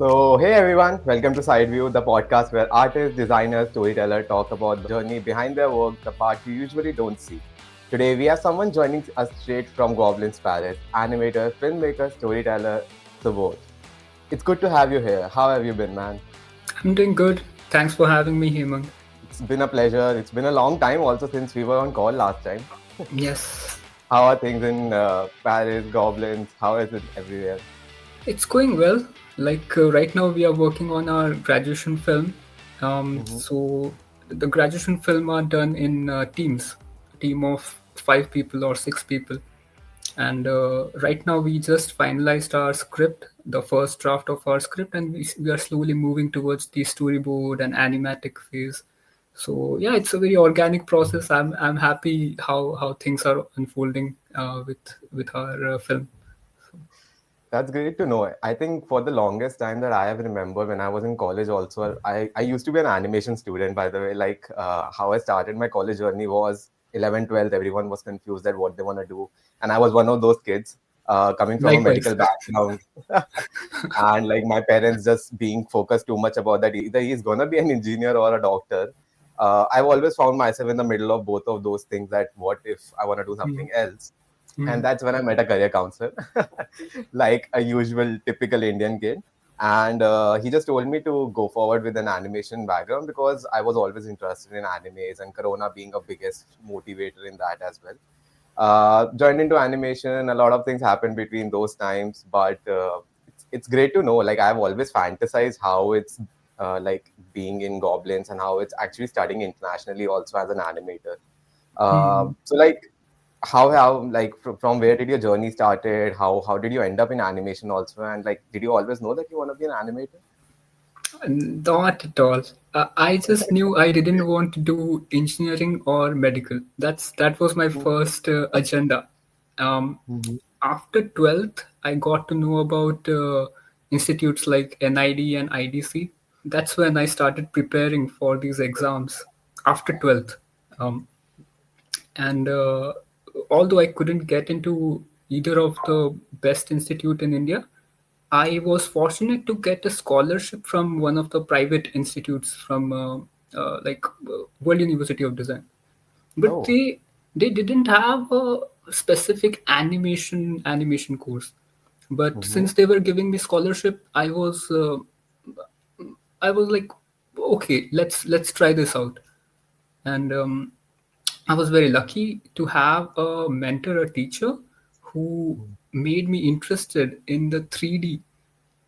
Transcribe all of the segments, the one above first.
Hey everyone, welcome to Sideview, the podcast where artists, designers, storytellers talk about the journey behind their work, the part you usually don't see. Today we have someone joining us straight from Gobelins Paris, animator, filmmaker, storyteller, Subodh. It's good to have you here. How have you been, man? I'm doing good. Thanks for having me, Hemang. It's been a pleasure. It's been a long time also since we were on call last time. Yes, How are things in Paris, Goblins? How is it everywhere? it's going well. Right now, we are working on our graduation film. Mm-hmm. So the graduation film are done in teams, a team of 5 people or 6 people. And right now, we just finalized our script, the first draft of our script, and we are slowly moving towards the storyboard and animatic phase. So yeah, it's a very organic process. I'm happy how things are unfolding with our film. That's great to know. I think for the longest time that I have remembered when I was in college also, I used to be an animation student, by the way. How I started my college journey was 11, 12. Everyone was confused at what they want to do. And I was one of those kids coming from a Likewise. medical background. And like my parents just being focused too much about that either he's going to be an engineer or a doctor. I've always found myself in the middle of both of those things that what if I want to do Mm, something else? And mm, that's when I met a career counselor, like a usual typical Indian kid. And he just told me to go forward with an animation background because I was always interested in animes and Corona being a biggest motivator in that as well. Joined into animation, a lot of things happened between those times, but it's great to know. Like I've always fantasized how it's like being in Goblins and how it's actually studying internationally also as an animator. mm. So like how like from where did your journey started? How did you end up in animation also? And like, did you always know that you want to be an animator? Not at all. I just knew I didn't want to do engineering or medical. That was my first agenda. Um, Mm-hmm. After 12th, I got to know about institutes like NID and IDC. That's when I started preparing for these exams after 12th. Um, and although I couldn't get into either of the best institute in India, I was fortunate to get a scholarship from one of the private institutes from World University of Design. But Oh. they didn't have a specific animation course. But Mm-hmm. since they were giving me scholarship, I was like, okay, let's try this out. And I was very lucky to have a mentor, a teacher who made me interested in the 3D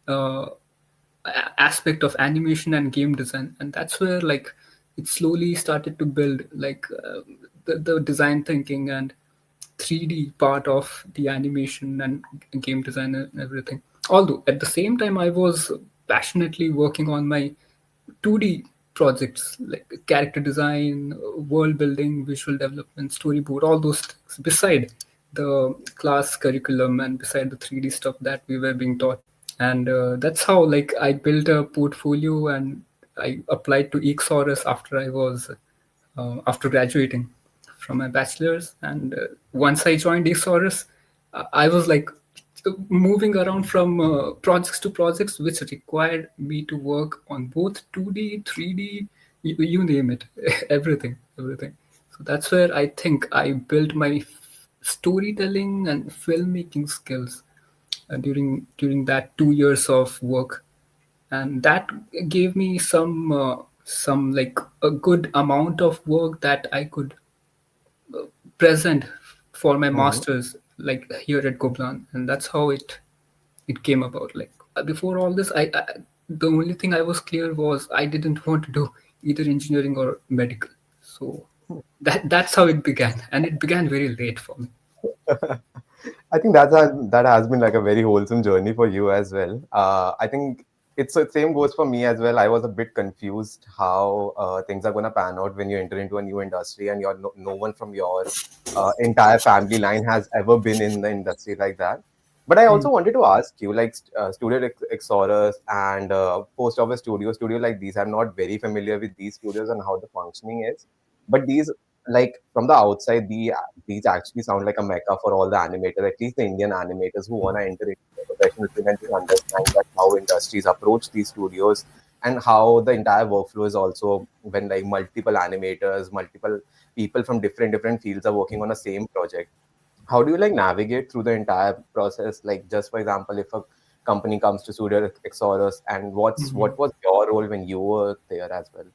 uh, aspect of animation and game design, and that's where like it slowly started to build the design thinking and 3D part of the animation and game design and everything. Although at the same time, I was passionately working on my 2D projects like character design, world building, visual development, storyboard, all those things beside the class curriculum and beside the 3D stuff that we were being taught. And that's how like I built a portfolio and I applied to Exorus after graduating from my bachelor's. And once I joined Exorus, I was like moving around from projects to projects, which required me to work on both 2D, 3D, you name it, everything. So that's where I think I built my storytelling and filmmaking skills during that 2 years of work, and that gave me some like a good amount of work that I could present for my Mm-hmm. masters like here at Gobelin, and that's how it came about. Like before all this, the only thing I was clear was I didn't want to do either engineering or medical. So that's how it began, and it began very late for me. I think that has been like a very wholesome journey for you as well. I think it's the same goes for me as well. I was a bit confused how things are going to pan out when you enter into a new industry and you're no one from your entire family line has ever been in the industry like that. But I Hmm. also wanted to ask you, like Studio Exorus and Post Office Studio like these. I'm not very familiar with these studios and how the functioning is, but these like from the outside, these actually sound like a mecca for all the animators, at least the Indian animators who want to enter into the professional film and just understand that how industries approach these studios and how the entire workflow is also when like multiple animators, multiple people from different fields are working on a same project. How do you like navigate through the entire process? Like just for example, if a company comes to Studio Exodus, and what was your role when you were there as well?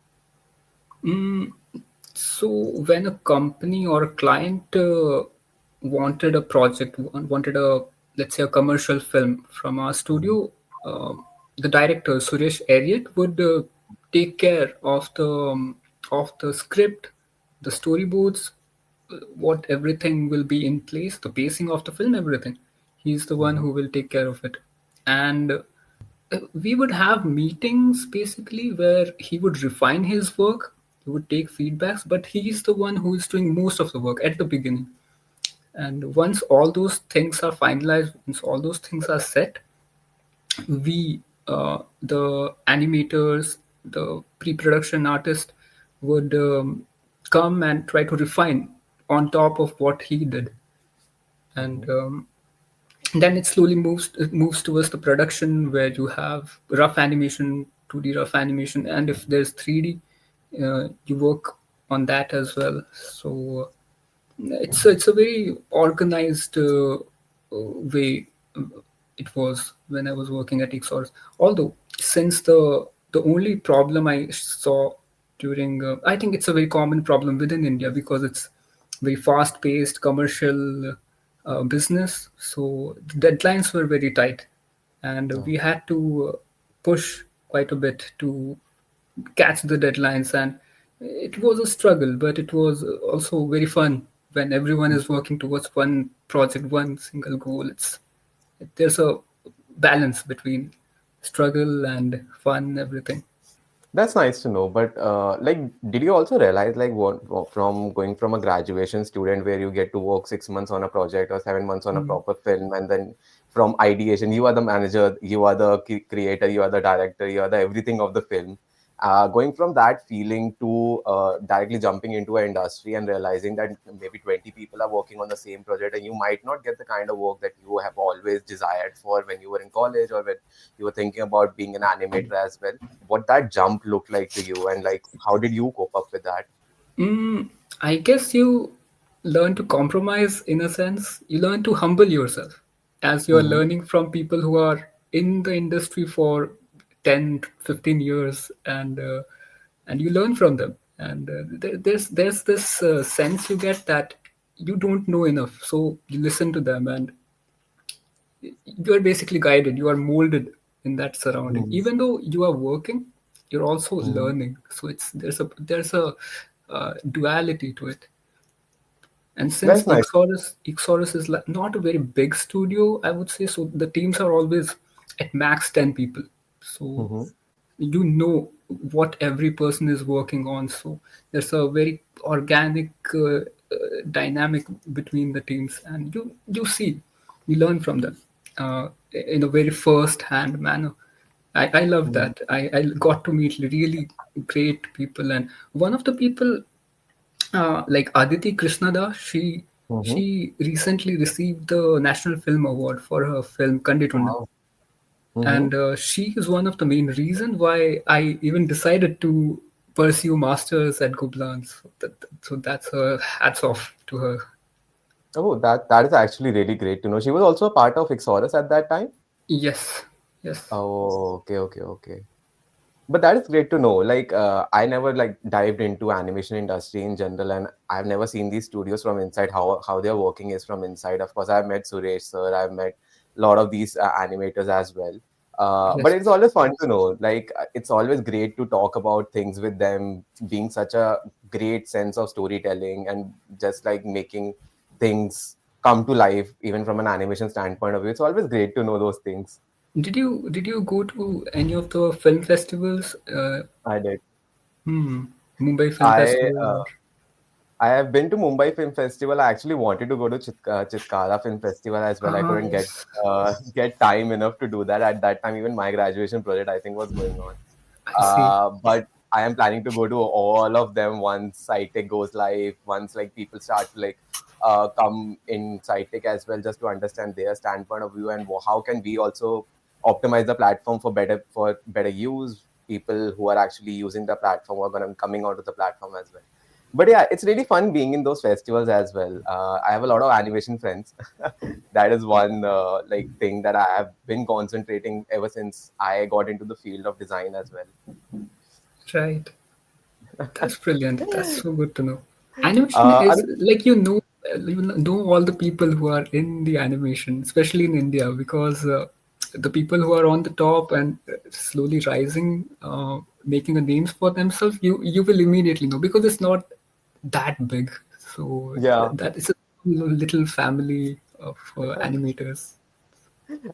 Mm, so when a company or a client wanted a project, wanted a, let's say, a commercial film from our Mhm. studio, the director Suresh Ariat would take care of the script, the storyboards, what everything will be in place, the pacing of the film, everything. He's the one Mhm. who will take care of it. And we would have meetings basically where he would refine his work, he would take feedbacks, but he's the one who is doing most of the work at the beginning. And once all those things are finalized, once all those things are set, we, the animators, the pre-production artist, would come and try to refine on top of what he did. And Mhm. then it moves towards the production where you have rough animation, 2D rough animation, and if there's 3D, you work on that as well. So it's a very organized way. It was when I was working at Ixors. Although since the only problem I saw during, I think it's a very common problem within India because it's very fast paced commercial business. So the deadlines were very tight, and Oh. we had to push quite a bit to catch the deadlines, and it was a struggle, but it was also very fun when everyone is working towards one project, one single goal. There's a balance between struggle and fun, everything. That's nice to know. But like, did you also realize like from going from a graduation student where you get to work 6 months on a project or 7 months on a Mm. proper film, and then from ideation, you are the manager, you are the creator, you are the director, you are the everything of the film. Going from that feeling to directly jumping into an industry and realizing that maybe 20 people are working on the same project, and you might not get the kind of work that you have always desired for when you were in college or when you were thinking about being an animator as well. What that jump looked like to you, and like how did you cope up with that? Mm, I guess you learn to compromise in a sense. You learn to humble yourself as you are Mm-hmm. learning from people who are in the industry for 10, 15 years, and you learn from them. And there's this sense you get that you don't know enough, so you listen to them, and you are basically guided, you are molded in that surrounding. Even though you are working, you're also Mm-hmm. learning. So it's there's a duality to it. And since That's nice. Ixorus is not a very big studio, I would say, so the teams are always at max 10 people. So Mm-hmm. you know what every person is working on. So there's a very organic dynamic between the teams, and you see, you learn from them in a very first-hand manner. I love Mm-hmm. that. I got to meet really great people, and one of the people like Aditi Krishnada, Mm-hmm. she recently received the National Film Award for her film Kanditunda, Wow. Mm-hmm. and she is one of the main reason why I even decided to pursue masters at Gobelins. So that's her, hats off to her. Oh, that is actually really great to know. She was also a part of Ixorus at that time. Yes, yes, Oh, okay. But that is great to know. Like, I never like dived into animation industry in general, and I've never seen these studios from inside. How their working is from inside. Of course, I've met Suresh sir. I've met a lot of these animators as well. But yes. it's always fun to know. Like, it's always great to talk about things with them, being such a great sense of storytelling and just like making things come to life, even from an animation standpoint of view. It's always great to know those things. Did you go to any of the film festivals? I did. Mumbai Film I Festival or I have been to Mumbai Film Festival. I actually wanted to go to Chitkara Film Festival as well. I couldn't get yes, get time enough to do that at that time. Even my graduation project, I think, was going on. I see. I am planning to go to all of them once Sidetake goes live, once like people start to like come in Sidetake as well, just to understand their standpoint of view and how can we also optimize the platform for better use. People who are actually using the platform are going to coming onto the platform as well. But yeah, it's really fun being in those festivals as well. I have a lot of animation friends. That is one like thing that I have been concentrating ever since I got into the field of design as well. Right. That's brilliant. That's so good to know. Animation I is mean, like you know all the people who are in the animation, especially in India, because the people who are on the top and slowly rising, making a names for themselves, you will immediately know because it's not that big. So yeah, that is a little family of animators.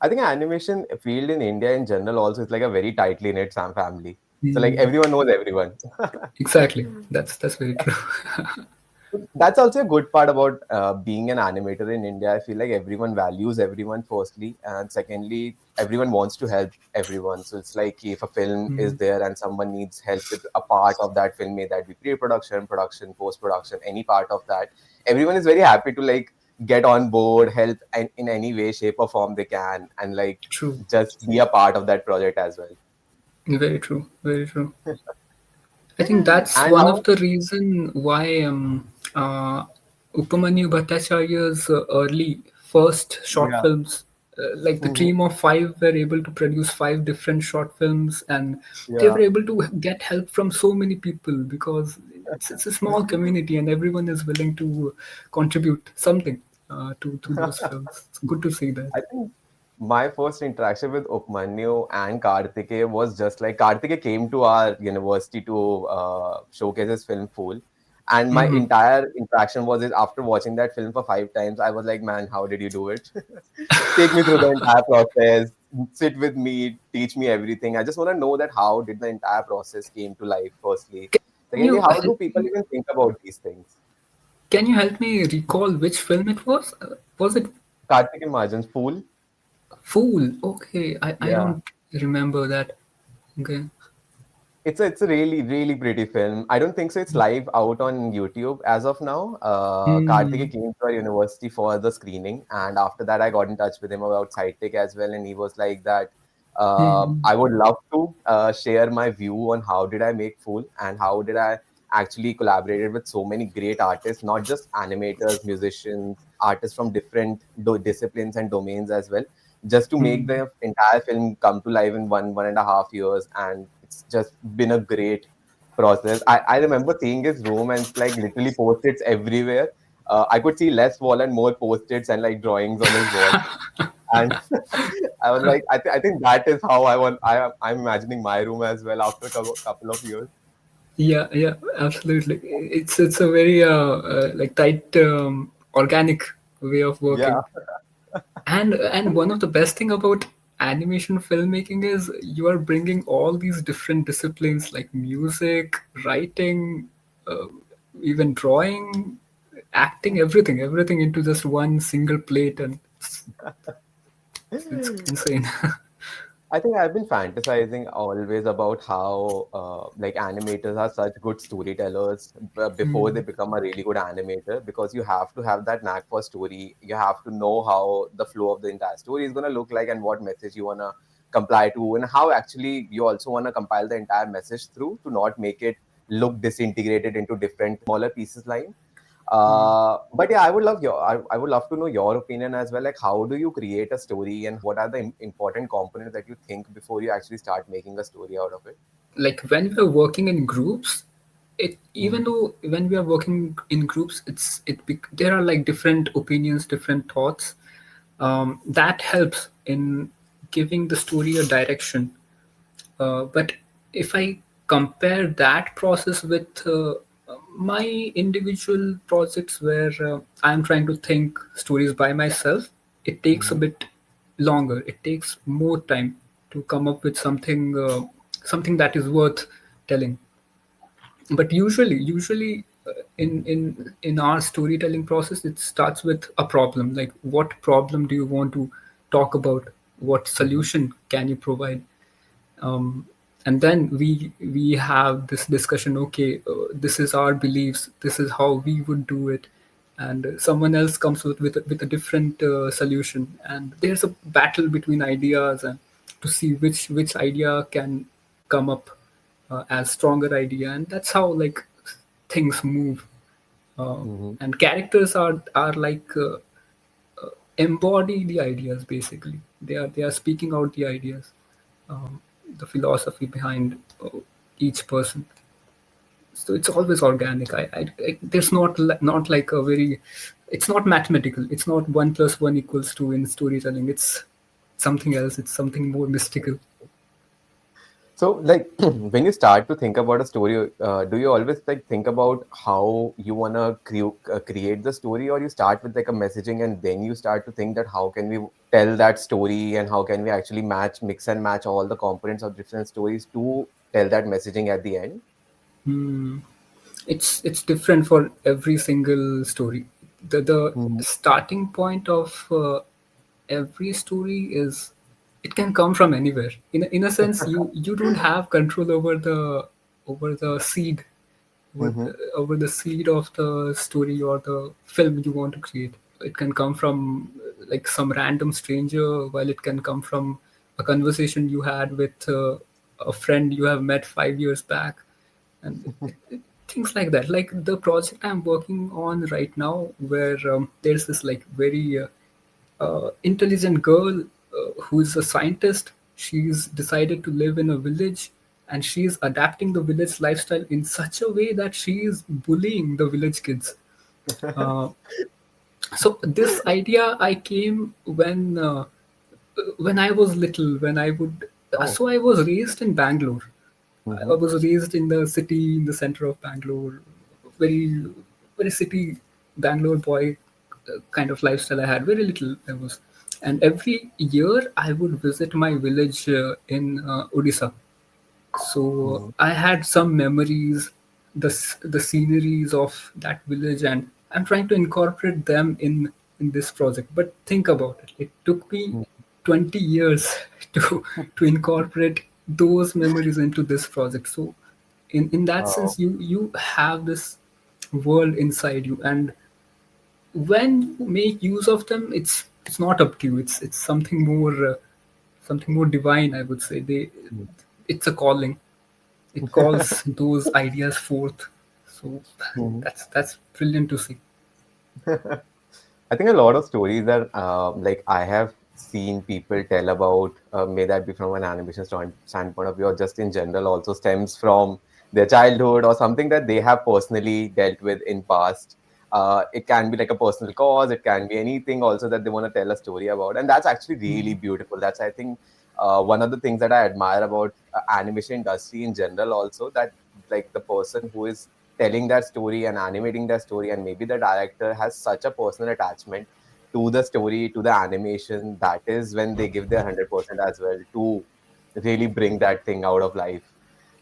I think animation field in India in general also is like a very tightly knit family. So like Mm, everyone knows everyone. exactly. That's very true. That's also a good part about being an animator in India. I feel like everyone values everyone firstly, and secondly, everyone wants to help everyone. So it's like if a film is Mm, there and someone needs help with a part of that film, may that be pre-production, production, post-production, any part of that, everyone is very happy to like get on board, help in any way, shape, or form they can, and like true. just be a part of that project as well. Very true. Very true. I think that's And one now, of the reason why Upamanyu Bhattacharya's early first short yeah. films, like the Hmm. team of five, were able to produce five different short films, and they Yeah. were able to get help from so many people because it's a small community and everyone is willing to contribute something to those films. It's good to see that. I think my first interaction with Upmanyu and Kartike was just like Kartike came to our university to showcase his film Fool. And my Hmm. entire interaction was is after watching that film for 5 times, I was like, man, how did you do it? Take me through the entire process, sit with me, teach me everything. I just want to know that how did the entire process came to life, firstly. Can Secondly, you how do people even think about these things? can you help me recall which film it was? Was it Kartike Majan's Fool. Fool? Okay, I Yeah. don't remember that. Okay. It's a really pretty film. I don't think so. It's live out on YouTube as of now. Karthik Hmm. came to our university for the screening, and after that, I got in touch with him about Sidetake as well, and he was like that. Hmm. I would love to share my view on how did I make Fool and how did I actually collaborated with so many great artists, not just animators, musicians, artists from different disciplines and domains as well, just to make Hmm. the entire film come to life in 1.5 years. And it's just been a great process. I remember seeing his room and it's like literally post-its everywhere. I could see less wall and more post-its and like drawings on his wall. And I was like, I think that is how I'm imagining my room as well after a couple of years. Yeah, yeah, absolutely. It's a very like tight, organic way of Yeah. working. And one of the best thing about animation filmmaking is you are bringing all these different disciplines like music, writing, uh, even drawing, acting, everything into just one single plate, and it's insane. I think I've been fantasizing always about how like animators are such good storytellers before they Hmm. become a really good animator, because you have to have that knack for story. You have to know how the flow of the entire story is going to look like and what message you want to comply to, and how actually you also want to compile the entire message through to not make it look disintegrated into different smaller pieces line. But yeah, I would love to know your opinion as well. Like, how do you create a story, and what are the important components that you think before you actually start making a story out of it? Like when we're working in groups, it Hmm. even though when we are working in groups, there are like different opinions, different thoughts, that helps in giving the story a direction. But if I compare that process with my individual projects where I'm trying to think stories by myself, it takes a Hmm. bit longer. It takes more time to come up with something that is worth telling. But usually in our storytelling process, it starts with a problem. Like, what problem do you want to talk about? What Hmm. solution can you provide? um, and then we have this discussion. Okay, this is our beliefs, this is how we would do it, and someone else comes with a different solution, and there's a battle between ideas, and to see which idea can come up as stronger idea, and that's how like things move. uh, Hmm. and characters are like embody the ideas. Basically, they are speaking out the ideas, um, the philosophy behind each person. So it's always organic. There's not like a very, it's not mathematical. It's not 1 + 1 = 2 in storytelling. It's something else. It's something more mystical. So, like, when you start to think about a story, do you always like think about how you wanna create the story, or you start with like a messaging and then you start to think that how can we tell that story and how can we actually mix and match all the components of different stories to tell that messaging at the end? Hmm. It's different for every single story. The Hmm. starting point of every story is, it can come from anywhere. In a sense, you don't have control over the seed, Hmm. over the seed of the story or the film you want to create. It can come from like some random stranger, while it can come from a conversation you had with a friend you have met 5 years back, and things like that. Like the project I'm working on right now, where there's this like very intelligent girl who is a scientist. She's decided to live in a village, and she's adapting the village lifestyle in such a way that she is bullying the village kids. Uh, so this idea I came when I was little. When I would, Oh. so I was raised in Bangalore. I Hmm. was raised in the city, in the center of Bangalore. Very, very city Bangalore boy kind of lifestyle I had. Very little I was, and every year I would visit my village in Odisha. So Hmm. I had some memories, the sceneries of that village, and I'm trying to incorporate them in this project. But think about it. It took me 20 years to to incorporate those memories into this project. So in that Oh. sense, you have this world inside you, and when you make use of them, it's not up to you. It's something more divine, I would say. It's a calling. It calls those ideas forth. So Mhm. that's brilliant to see. I think a lot of stories that like I have seen people tell about, may that be from an animation standpoint of view or just in general, also stems from their childhood or something that they have personally dealt with in past. It can be like a personal cause. It can be anything also that they want to tell a story about, and that's actually really beautiful. That's I think one of the things that I admire about animation industry in general. Also that like the person who is telling that story and animating that story, and maybe the director has such a personal attachment to the story, to the animation, that is when they give their 100% as well to really bring that thing out of life.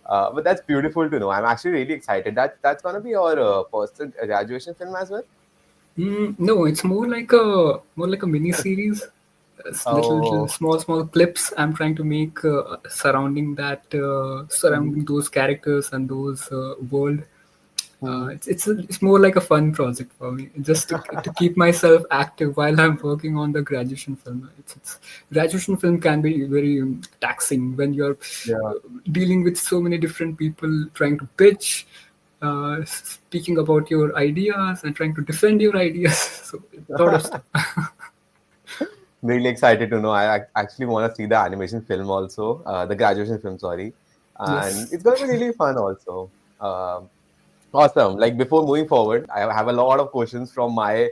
But that's beautiful to know. I'm actually really excited. That's gonna be your first graduation film as well. No, it's more like a mini series, little Oh. small clips I'm trying to make surrounding Mhm. surrounding those characters and those world. Mhm. It's more like a fun project for me, just to keep myself active while I'm working on the graduation film. Graduation film can be very taxing when you're Yeah. dealing with so many different people trying to pitch, speaking about your ideas and trying to defend your ideas. So a lot of stuff. Really excited to know. I actually want to see the animation film also, the graduation film, sorry, and Yes. it's gonna be really fun also. Um Awesome. Like before moving forward, I have a lot of questions from my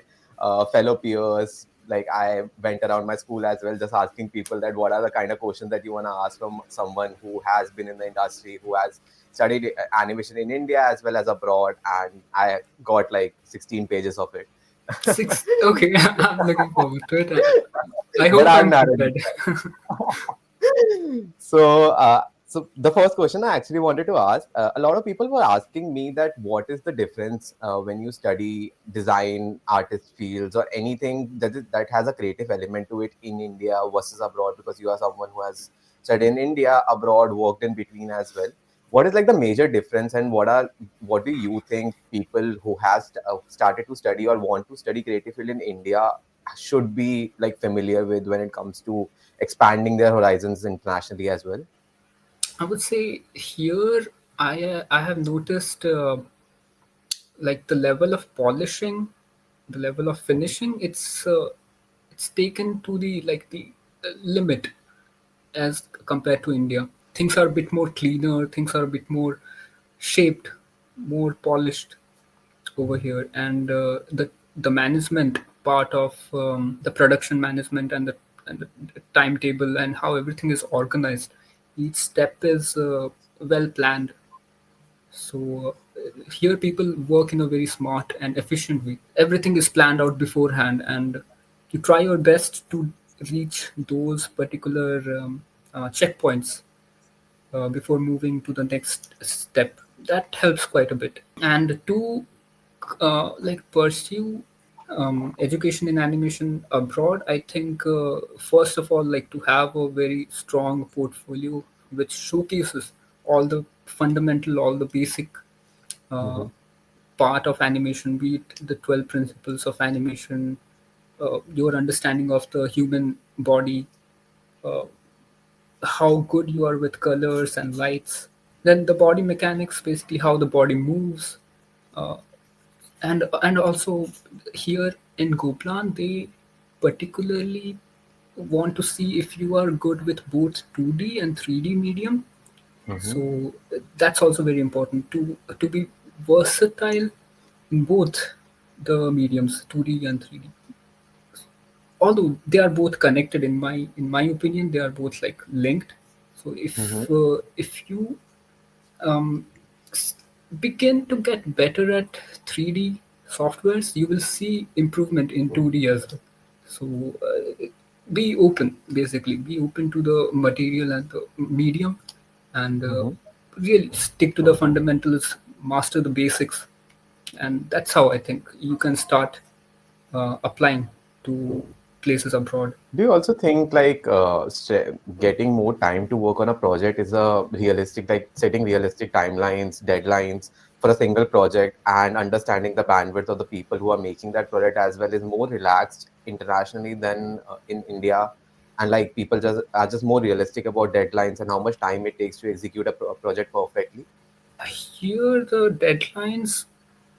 fellow peers. Like I went around my school as well, just asking people that what are the kind of questions that you want to ask from someone who has been in the industry, who has studied animation in India as well as abroad, and I got like 16 pages of it. Six. Okay, I'm looking forward to it. I But hope I've I'm narrowed it prepared. so the first question I actually wanted to ask, a lot of people were asking me that what is the difference when you study design, artist fields, or anything that has a creative element to it in India versus abroad, because you are someone who has studied in India, abroad, worked in between as well. What is like the major difference, and what do you think people who has started to study or want to study creative field in India should be like familiar with when it comes to expanding their horizons internationally as well? I would say here I have noticed like the level of polishing, the level of finishing. It's taken to the like the limit as compared to India. Things are a bit more cleaner. Things are a bit more shaped, more polished over here, and the management part of the production management and the timetable and how everything is organized. Each step is well planned. So here people work in a very smart and efficient way. Everything is planned out beforehand, and you try your best to reach those particular checkpoints before moving to the next step. That helps quite a bit. And to like pursue education in animation abroad, I think first of all, like to have a very strong portfolio which showcases all the fundamental, all the basic uh, Mm-hmm. part of animation, be it the 12 principles of animation, your understanding of the human body, uh, how good you are with colors and lights. Then the body mechanics, basically how the body moves, uh, and also here in Gobelin, they particularly want to see if you are good with both 2D and 3D medium. Mm-hmm. So that's also very important to be versatile in both the mediums, 2D and 3D. Although they are both connected in my opinion, they are both like linked. So Mm-hmm. if you um, s- begin to get better at 3D softwares, you will see improvement in 2D as well. So be open, basically, be open to the material and the medium, and Mm-hmm. really stick to the fundamentals, master the basics, and that's how I think you can start applying to places abroad. Do you also think like getting more time to work on a project is a realistic, like setting realistic timelines, deadlines for a single project, and understanding the bandwidth of the people who are making that project as well is more relaxed internationally than in India, and like people just are just more realistic about deadlines and how much time it takes to execute a project perfectly. Here, the deadlines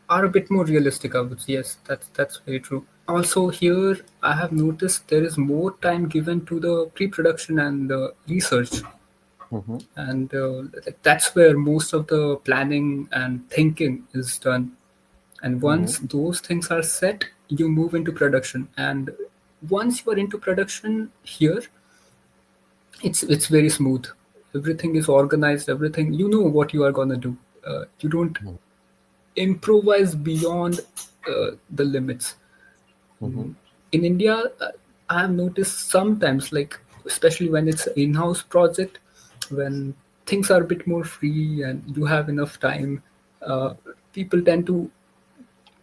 are a bit more realistic, I would say. Yes, that's very true. Also, here I have noticed there is more time given to the pre-production and the research, Mm-hmm. and that's where most of the planning and thinking is done. And Mm-hmm. once those things are set, you move into production. And once you are into production here, it's very smooth. Everything is organized. Everything, you know what you are gonna do. You don't improvise beyond the limits. Mm-hmm. In India, I have noticed sometimes, like especially when it's an in-house project, when things are a bit more free and you have enough time, uh, people tend to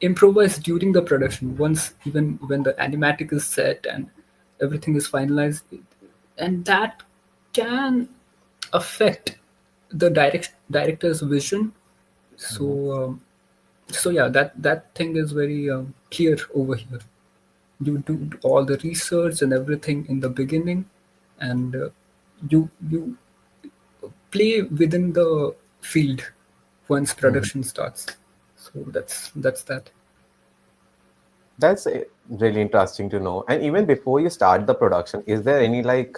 improvise during the production. Once even when the animatic is set and everything is finalized, and that can affect the director's vision. So Mm-hmm. so yeah, that thing is very clear over here. You do all the research and everything in the beginning, and you play within the field once production starts. So that's that. That's really interesting to know. And even before you start the production, is there any like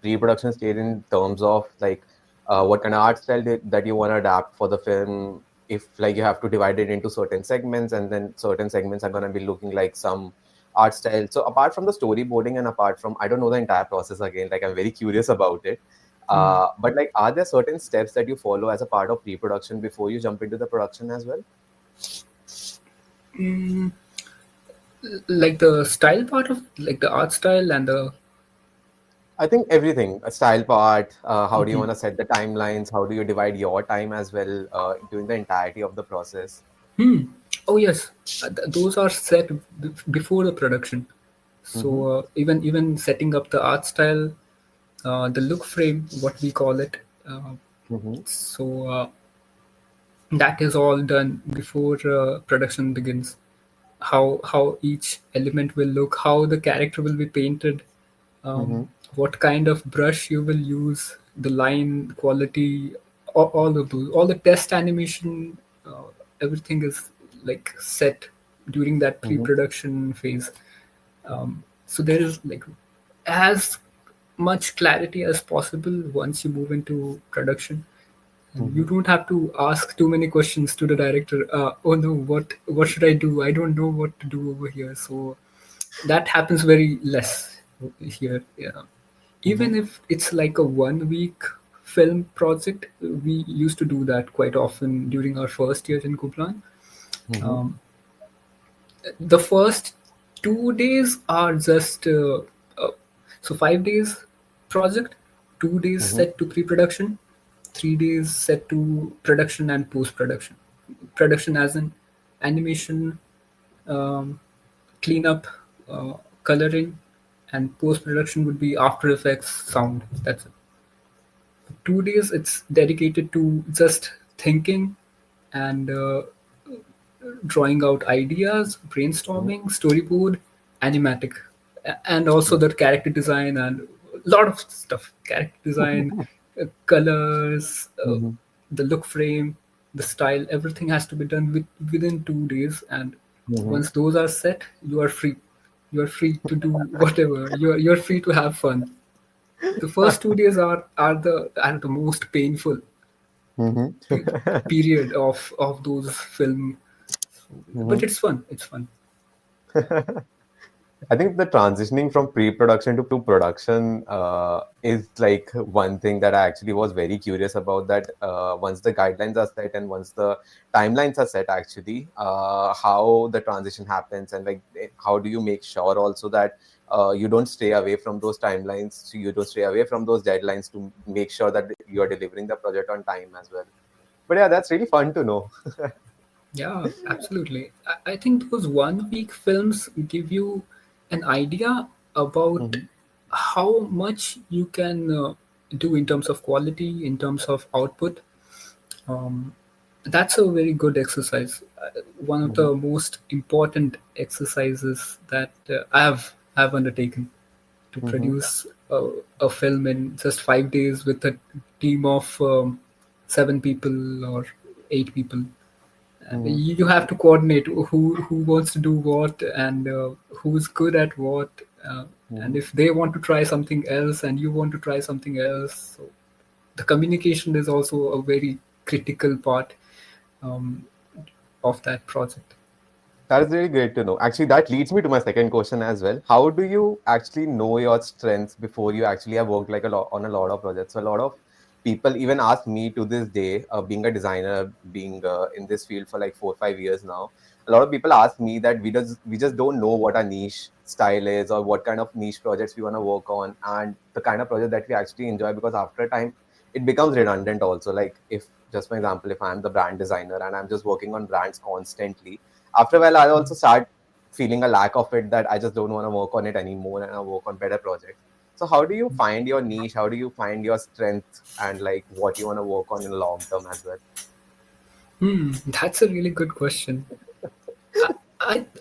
pre-production stage in terms of like what kind of art style that you want to adapt for the film? If like you have to divide it into certain segments, and then certain segments are going to be looking like some art style. So apart from the storyboarding and apart from, I don't know the entire process again. Like I'm very curious about it. But like, are there certain steps that you follow as a part of pre-production before you jump into the production as well? Like the style part of like the art style and the I think everything, a style part, how do you want to set the timelines? How do you divide your time as well during the entirety of the process? oh yes, those are set before the production. So Mm-hmm. even setting up the art style, the look frame, what we call it. Uh, Mm-hmm. so that is all done before production begins. How each element will look, how the character will be painted, Mm-hmm. what kind of brush you will use, the line quality, all of those, all the test animation, everything is like set during that Mm-hmm. pre-production phase. So there is like as much clarity as possible once you move into production, and you Mm-hmm. don't have to ask too many questions to the director. Oh no, what should I do? I don't know what to do over here. So that happens very less here. Yeah. Mm-hmm. Even if it's like a 1 week film project, we used to do that quite often during our first year in Kuplan. Mm-hmm. Um, the first 2 days are just uh, so 5 days project, 2 days Mm-hmm. set to pre-production, 3 days set to production and post-production. Production as in animation, um, cleanup, coloring, and post-production would be After Effects, sound. That's it. 2 days it's dedicated to just thinking and drawing out ideas, brainstorming, storyboard, animatic, and also the character design and a lot of stuff. Character design, colors, Mm-hmm. the look frame, the style, everything has to be done within 2 days. And Mm-hmm. once those are set, you are free. You are free to do whatever. You're free to have fun. The first 2 days are the most painful pe- Mm-hmm. period of those film, but it's fun. It's fun. I think the transitioning from pre-production to production is like one thing that I actually was very curious about. That once the guidelines are set and once the timelines are set, actually, how the transition happens and like how do you make sure also that you don't stray away from those timelines, so you don't stray away from those deadlines to make sure that you are delivering the project on time as well. But yeah, that's really fun to know. Yeah, absolutely. I think those 1 week films give you an idea about Mm-hmm. how much you can do in terms of quality, in terms of output. Um, that's a very good exercise. One of Mm-hmm. the most important exercises that I have undertaken to Mm-hmm. produce a film in just 5 days with a team of 7 people or 8 people. And Mm-hmm. you have to coordinate who wants to do what and who's good at what, uh, and Mm-hmm. if they want to try something else and you want to try something else. So the communication is also a very critical part um, of that project. That is really great to know. Actually, that leads me to my second question as well. How do you actually know your strengths before you actually have worked like a lot on a lot of projects? So a lot of people even ask me to this day, being a designer, being in this field for like 4 or 5 years now. A lot of people ask me that we just don't know what our niche style is or what kind of niche projects we want to work on and the kind of project that we actually enjoy, because after a time it becomes redundant also. Like if just for example, if I'm the brand designer and I'm just working on brands constantly, after a while I also start feeling a lack of it, that I just don't want to work on it anymore and I work on better projects. So how do you find your niche? How do you find your strength and like what you want to work on in the long term as well? That's a really good question.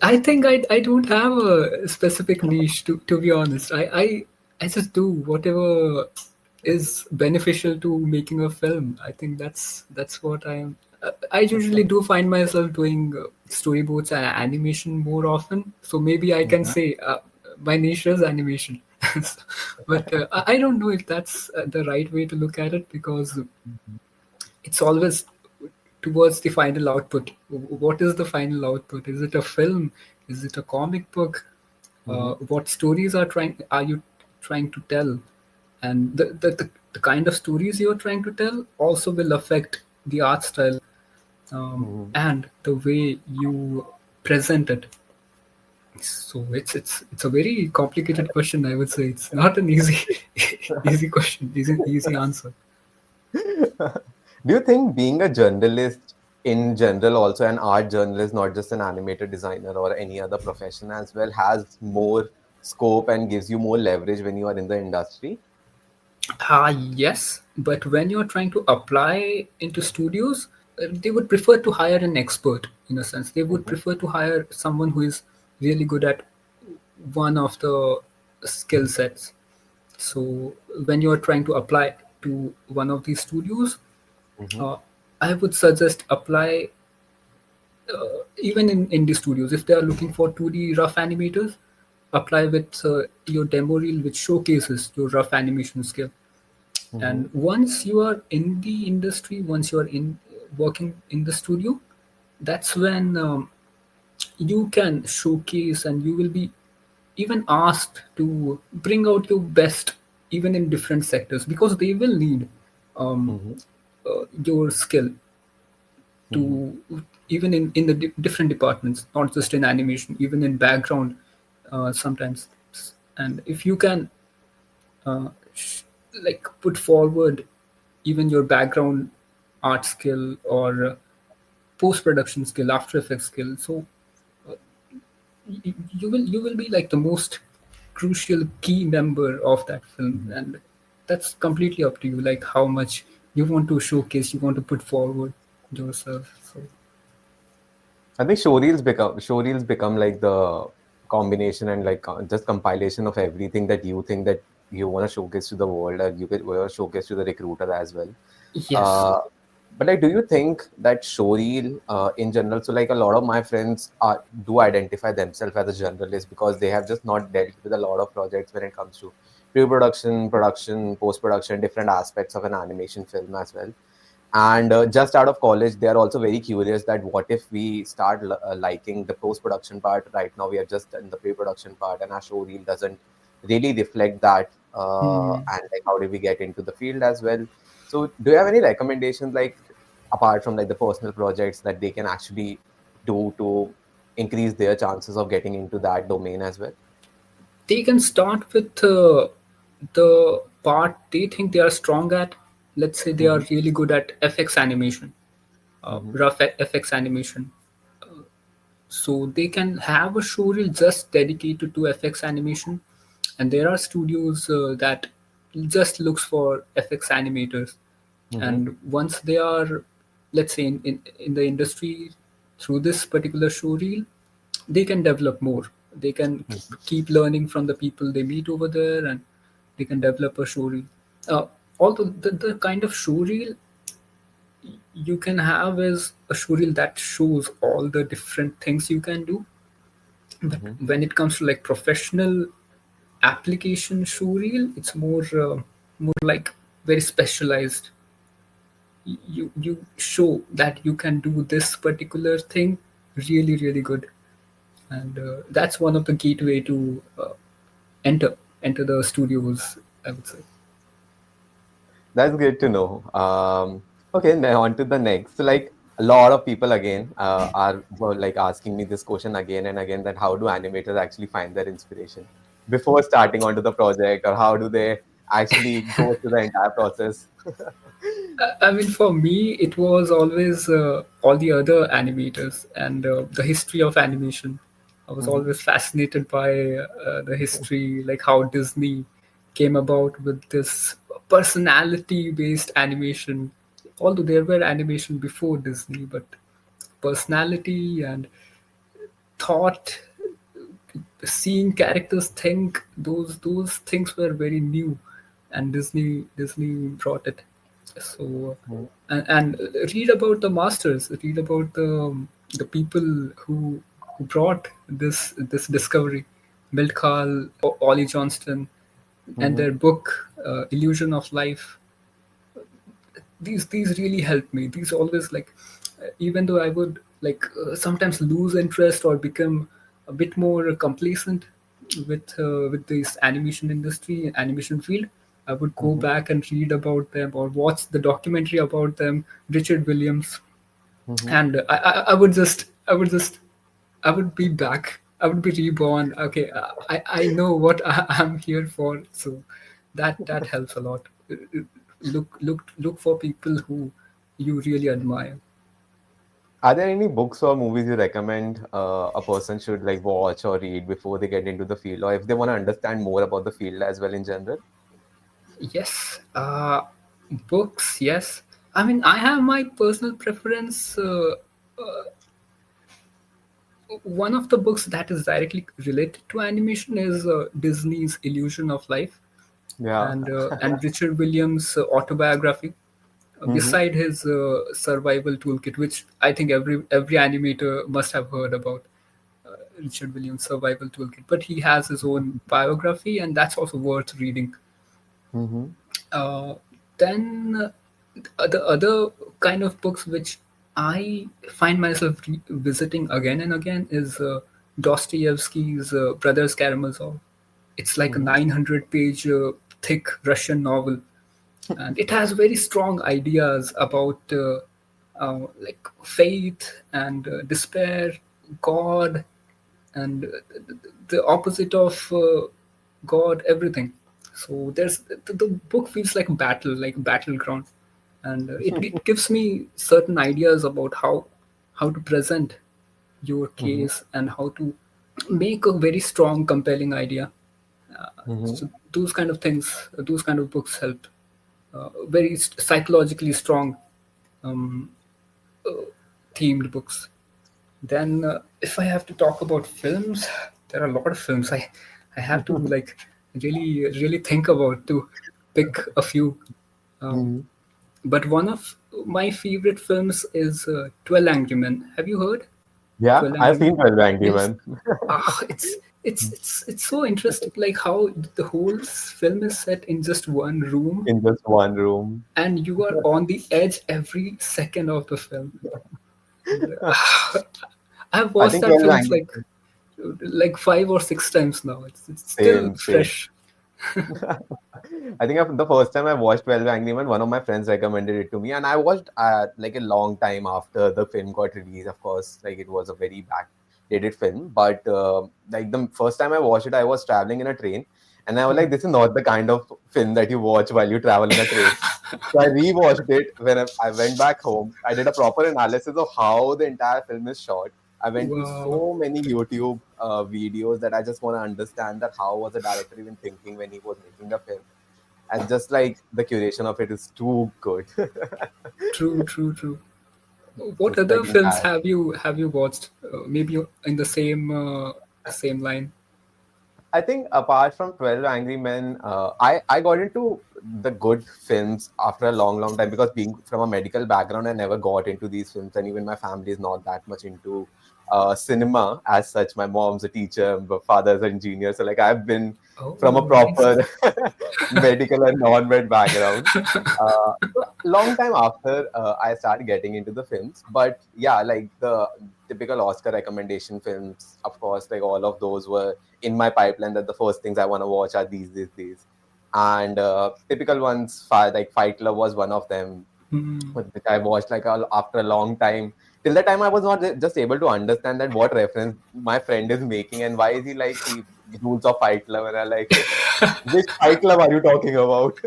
I think I don't have a specific niche, to be honest. I just do whatever is beneficial to making a film. I think that's what I am. I usually do find myself doing storyboards and animation more often. So maybe I can Mhm. say my niche is animation. But I don't know if that's the right way to look at it, because it's always towards the final output. What is the final output? Is it a film? Is it a comic book? Mhm. What stories are you trying to tell? And the kind of stories you're trying to tell also will affect the art style, Mhm. and the way you present it. So it's a very complicated question. I would say it's not an easy easy question, easy answer. Do you think being a journalist in general, also an art journalist, not just an animator, designer, or any other profession as well, has more scope and gives you more leverage when you are in the industry? Yes, but when you're trying to apply into studios, they would prefer to hire an expert in a sense. They would Mhm, prefer to hire someone who is really good at one of the skill sets. So when you're trying to apply to one of these studios, mhm, uh, I would suggest apply even in indie studios. If they are looking for 2D rough animators, apply with your demo reel, which showcases your rough animation skill. mhm, And once you are in the industry, once you are in working in the studio, that's when you can showcase and you will be even asked to bring out your best even in different sectors because they will need um, mhm, your skill mhm, to even in the different departments, not just in animation, even in background sometimes. And if you can uh, sh- like put forward even your background art skill or post production skill, After Effects skill, so you will be like the most crucial key member of that film, mhm. and that's completely up to you, like how much you want to showcase, you want to put forward yourself. So I think showreels become like the combination and like just compilation of everything that you think that you want to showcase to the world, or you could want to showcase to the recruiter as well. yes. Uh, but like, do you think that showreel in general? So like a lot of my friends do identify themselves as a generalist because they have just not dealt with a lot of projects when it comes to pre-production, production, post-production, different aspects of an animation film as well. And just out of college, they are also very curious that what if we start liking the post production part. Right now we are just in the pre-production part and our show reel doesn't really reflect that, Hmm. and like how do we get into the field as well. So do you have any recommendations, like apart from like the personal projects, that they can actually do to increase their chances of getting into that domain as well? They can start with the part they think they are strong at. Let's say they are Mm-hmm, really good at FX animation, mm-hmm, rough FX animation. So they can have a showreel just dedicated to FX animation, and there are studios that just looks for FX animators. mm-hmm, And once they are, let's say, in the industry through this particular showreel, they can develop more. They can keep learning from the people they meet over there, and they can develop a showreel. Uh, Although the kind of showreel you can have is a showreel that shows all the different things you can do. But mm-hmm. when it comes to like professional application showreel, it's more like very specialized. You show that you can do this particular thing really really good, and that's one of the gateway to enter the studios, I would say. That's good to know. Okay, now on to the next. So, like a lot of people again were like asking me this question again and again, that how do animators actually find their inspiration before starting onto the project, or how do they actually go through the entire process? I mean, for me, it was always all the other animators and the history of animation. I was Hmm. always fascinated by the history, like how Disney came about with this personality-based animation. Although there were animation before Disney, but personality and thought, seeing characters think, those things were very new, and Disney brought it. So and read about the masters, read about the people who brought this discovery, Milt Kahl, Ollie Johnston, and Hmm. their book Illusion of Life. These really helped me. These always like, even though I would like sometimes lose interest or become a bit more complacent with this animation industry, animation field, I would go Hmm. back and read about them or watch the documentary about them, Richard Williams, Hmm. and I would be back. I would be reborn. Okay, I know what I'm here for. So that helps a lot. Look for people who you really admire. Are there any books or movies you recommend a person should like watch or read before they get into the field, or if they want to understand more about the field as well in general? Yes. Books, yes. I mean, I have my personal preference. One of the books that is directly related to animation is Disney's Illusion of Life, Yeah. and Richard Williams' autobiography. Mm-hmm. Beside his survival toolkit, which I think every animator must have heard about, Richard Williams' survival toolkit. But he has his own biography, and that's also worth reading. Mm-hmm. Uh, then the other kind of books which I find myself visiting again and again is Dostoevsky's Brothers Karamazov. It's like a Mm-hmm. 900-page thick Russian novel, and it has very strong ideas about like faith and despair, God, and the opposite of God, everything. So the book feels like a battle, like a battleground, and it gives me certain ideas about how to present your Mm-hmm. case and how to make a very strong, compelling idea. Mm-hmm. So those kind of things, those kind of books help. Very psychologically strong um, themed books. Then, if I have to talk about films, there are a lot of films. I have to like really think about to pick a few. Um, Mm-hmm. but one of my favorite films is 12 Angry Men. Have you heard Yeah, 12 I've Angry Men? seen 12 Angry Yes. Men. It's so interesting, like how the whole film is set in just one room, In just one room. and you are on the edge every second of the film. And I've I watched think that 12 film Angry like 5 or 6 times now. It's still Same, same. fresh. I think the first time I watched 12 Angry Men, one of my friends recommended it to me, and I watched like a long time after the film got released. Of course, like it was a very backdated film, but like the first time I watched it, I was traveling in a train, and I was like, "This is not the kind of film that you watch while you travel in a train." So I rewatched it when I went back home. I did a proper analysis of how the entire film is shot. I went to Wow, so many YouTube videos that I just want to understand that how was the director even thinking when he was making the film, and just like the curation of it is too good. true, true, true. What Just like other films entire. have you watched? Maybe in the same line. I think apart from 12 Angry Men, I got into the good films after a long, long time because being from a medical background, I never got into these films. And even my family is not that much into cinema as such. My mom's a teacher, my father's an engineer. So, like, I've been Oh, from a nice. proper medical and non med background. Long time after I started getting into the films, but yeah, like the typical Oscar recommendation films, of course, like all of those were in my pipeline that the first things I want to watch are these. And typical ones, like Fight Club was one of them, Hmm. which I watched like after a long time. Till the time I was not just able to understand that what reference my friend is making and why is he like he rules of Fight Club, and I like which Fight Club are you talking about?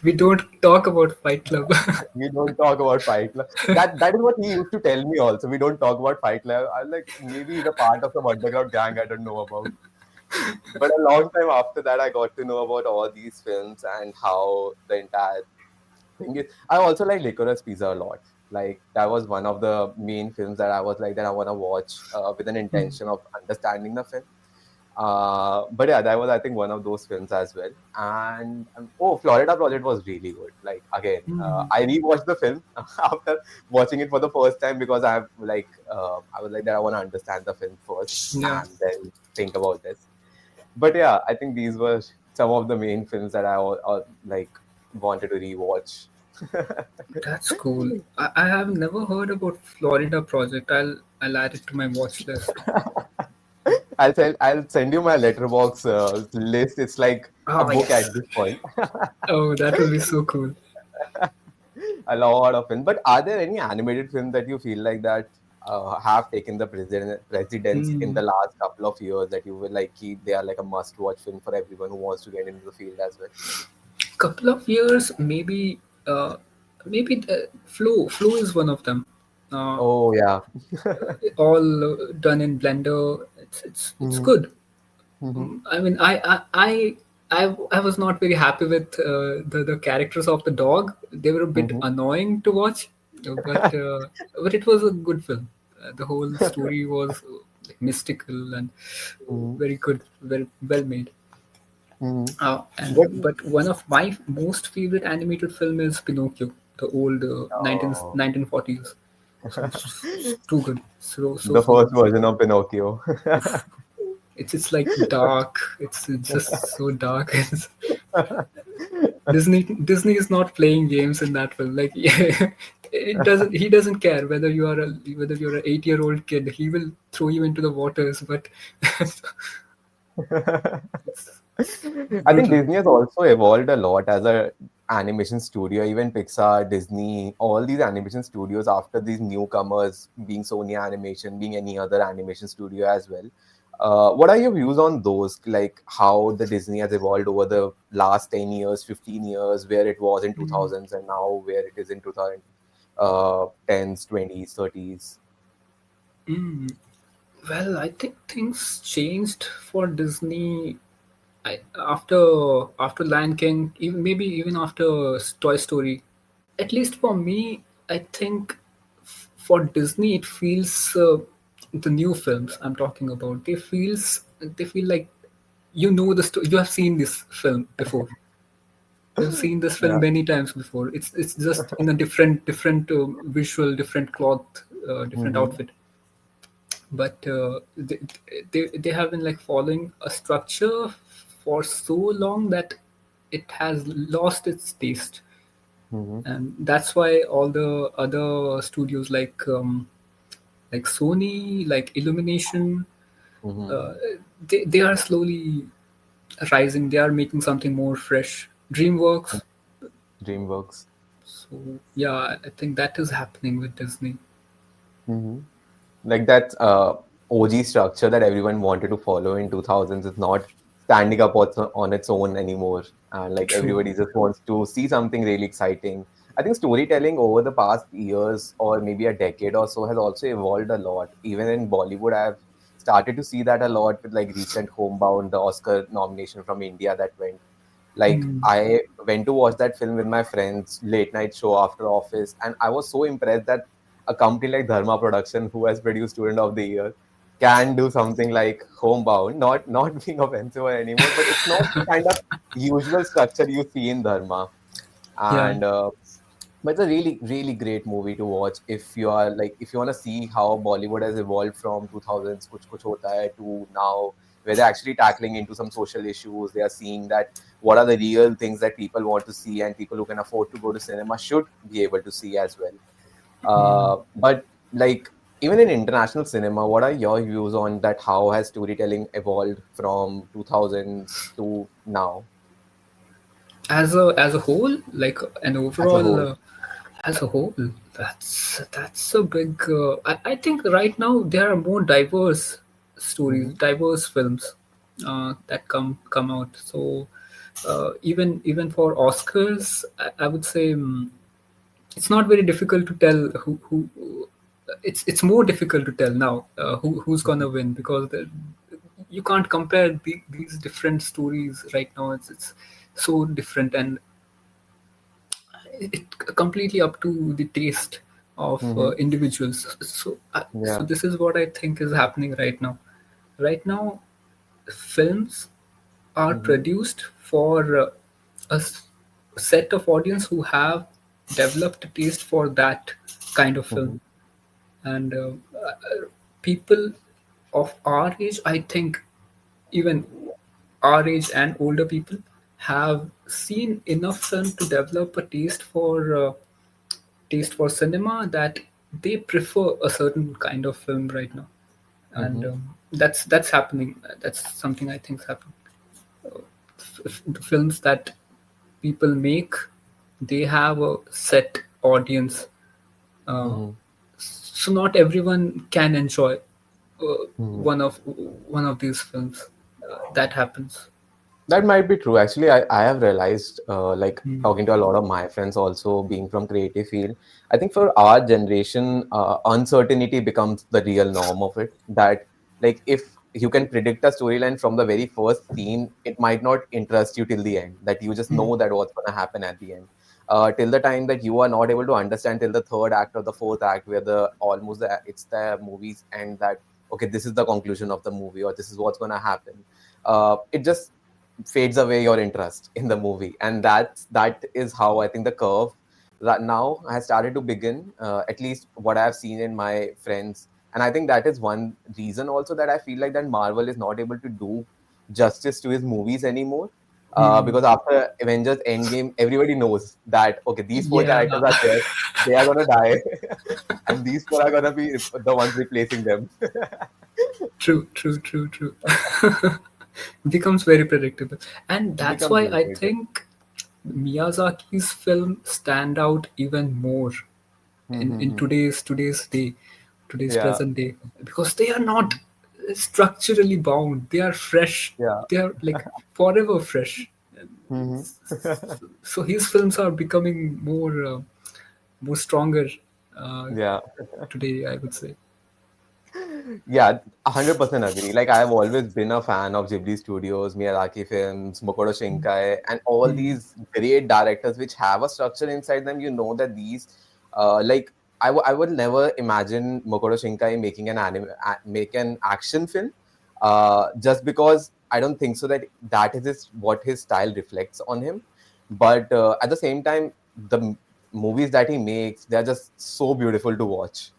We don't talk about Fight Club. We don't talk about Fight Club. That is what he used to tell me also. We don't talk about Fight Club. I was like, maybe he's a part of some underground gang I don't know about. But a long time after that, I got to know about all these films and how the entire thing is. I also like Licorice Pizza a lot. Like that was one of the main films that I was like that I want to watch with an intention of understanding the film. But yeah, that was I think one of those films as well. And oh, Florida Project was really good. Like again, Hmm. I rewatched the film after watching it for the first time because I was like that I want to understand the film first Yeah, and then think about this. But yeah, I think these were some of the main films that I like wanted to rewatch. that's cool. I have never heard about Florida Project. I'll add it to my watch list. I'll send you my letterbox list. It's like a Oh book at yes. this point. Oh, that will be so cool. A lot of films. But are there any animated films that you feel like that have taken the precedence in Hmm. the last couple of years that you will like keep? They are like a must-watch film for everyone who wants to get into the field as well. Couple of years, maybe the Flow is one of them. Uh, Oh yeah. all done in Blender. It's Mhm, good. mhm, I mean, I I was not very happy with the characters of the dog. They were a bit Mm-hmm. annoying to watch, but it was a good film. The whole story was like mystical and Mm-hmm. very good, very well made. Mm-hmm. And But but one of my most favorite animated film is Pinocchio, the old 19, oh, 1940s. So it's too good, so the good. first version of Pinocchio. It's like dark. It's just so dark. Disney is not playing games in that film. Like it doesn't. He doesn't care whether you're an 8-year-old kid. He will throw you into the waters. But it's I think brutal. Disney has also evolved a lot as a animation studio. Even Pixar, Disney, all these animation studios after these newcomers, being Sony Animation, being any other animation studio as well. What are your views on those? Like how the Disney has evolved over the last 10 years, 15 years, where it was in 2000s and now where it is in 2000, 10s, 20s, 30s. Well, I think things changed for Disney after Lion King, even maybe even after Toy Story. At least for me, I think for Disney, it feels the new films I'm talking about. They feel like you know the story. You have seen this film before. You have seen this film Yeah. many times before. It's just in a different visual, different cloth, different Mm-hmm. outfit. But they have been like following a structure for so long that it has lost its taste, Mm-hmm. and that's why all the other studios like Sony, like Illumination, Mm-hmm. uh, they are slowly rising. They are making something more fresh. DreamWorks. DreamWorks. So yeah, I think that is happening with Disney. Mm-hmm. Like that OG structure that everyone wanted to follow in 2000s is not standing up on its own anymore. And like True. everybody just wants to see something really exciting. I think storytelling over the past years or maybe a decade or so has also evolved a lot. Even in Bollywood, I've started to see that a lot with like recent Homebound, the Oscar nomination from India that went. Like Hmm. I went to watch that film with my friends, late night show after office, and I was so impressed that a company like Dharma Production, who has produced Student of the Year, can do something like Homebound. Not being offensive or anymore, but it's not the kind of usual structure you see in Dharma. Yeah. And but it's a really great movie to watch if you are like if you want to see how Bollywood has evolved from 2000s Kuch Kuch Hota Hai to now, where they're actually tackling into some social issues. They are seeing that what are the real things that people want to see, and people who can afford to go to cinema should be able to see as well. But like even in international cinema, what are your views on that? How has storytelling evolved from 2000s to now As a whole, like an as a overall whole? as a whole, that's a big. I think right now there are more diverse stories, Mm-hmm. diverse films that come out. So even for Oscars, I would say it's not very difficult to tell who. It's more difficult to tell now who's gonna win because you can't compare these different stories right now. It's so different, and it completely up to the taste of Mm-hmm. individuals. So Yeah. this is what I think is happening right now. Right now, films are Mm-hmm. produced for set of audience who have developed a taste for that kind of film, Mm-hmm. and people of our age, I think, even our age and older people have seen enough film to develop a taste for cinema that they prefer a certain kind of film right now, and Mm-hmm. that's happening. That's something I think is happening. The films that people make, they have a set audience, uh, Mm-hmm. so not everyone can enjoy uh, Mm-hmm. one of these films. That happens. That might be true. Actually, I have realized, like Mm. talking to a lot of my friends also being from creative field, I think for our generation, uncertainty becomes the real norm of it. That like if you can predict a storyline from the very first scene. It might not interest you till the end, that you just Mm. know that what's going to happen at the end. Till the time that you are not able to understand till the third act or the fourth act, where it's the movie's end, that okay, this is the conclusion of the movie, or this is what's going to happen. It just fades away your interest in the movie, and that is how I think the curve that now has started to begin, at least what I've seen in my friends. And I think that is one reason also that I feel like that Marvel is not able to do justice to his movies anymore. Mm. Because after Avengers Endgame, everybody knows that okay, these four Yeah, characters are there, they are gonna die, and these four are gonna be the ones replacing them. true, true, true, true. Becomes very predictable, and that's Becomes why I irritating. think Miyazaki's film stand out even more in Mm-hmm. today's Yeah, present day, because they are not structurally bound. They are fresh. yeah. They are like forever fresh. Hmm. So his films are becoming more stronger uh, Yeah. today, I would say. Yeah, 100% agree. Like I've always been a fan of Ghibli Studios, Miyazaki films, Makoto Shinkai, and all Mm. these great directors which have a structure inside them. You know that these, like I would never imagine Makoto Shinkai making make an action film, just because I don't think so that that is what his style reflects on him. But at the same time, movies that he makes, they're just so beautiful to watch.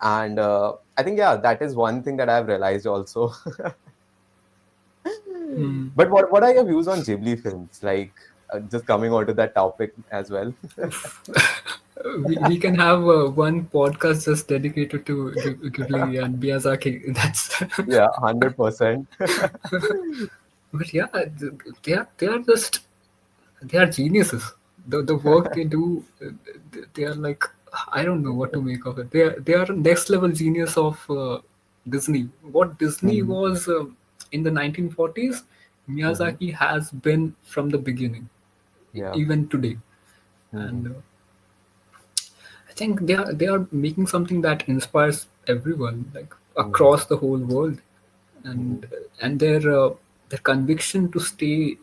And I think, yeah, that is one thing that I've realized also. Mm. But what are your views on Ghibli films? Like, just coming on to that topic as well. We can have one podcast just dedicated to Ghibli and Miyazaki. That's Yeah, 100%. but yeah, they are just they are geniuses. The work they do, they are like, I don't know what to make of it. They are next level genius of Disney. What Disney Mhm. was in the 1940s, Mhm. Miyazaki has been from the beginning, Yeah. even today. And Mhm. I think they are making something that inspires everyone, like Mhm. across the whole world, and Mhm. and their conviction to stay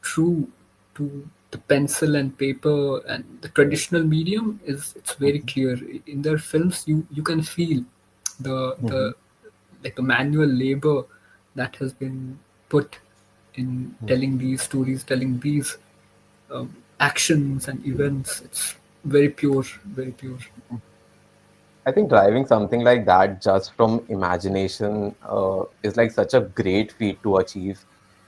true to the pencil and paper and the Yeah. traditional medium is it's very Mhm. clear in their films. You can feel the Mhm. like the manual labor that has been put in Mhm. telling these stories, telling these actions and events. It's very pure, very pure. I think driving something like that just from imagination is like such a great feat to achieve,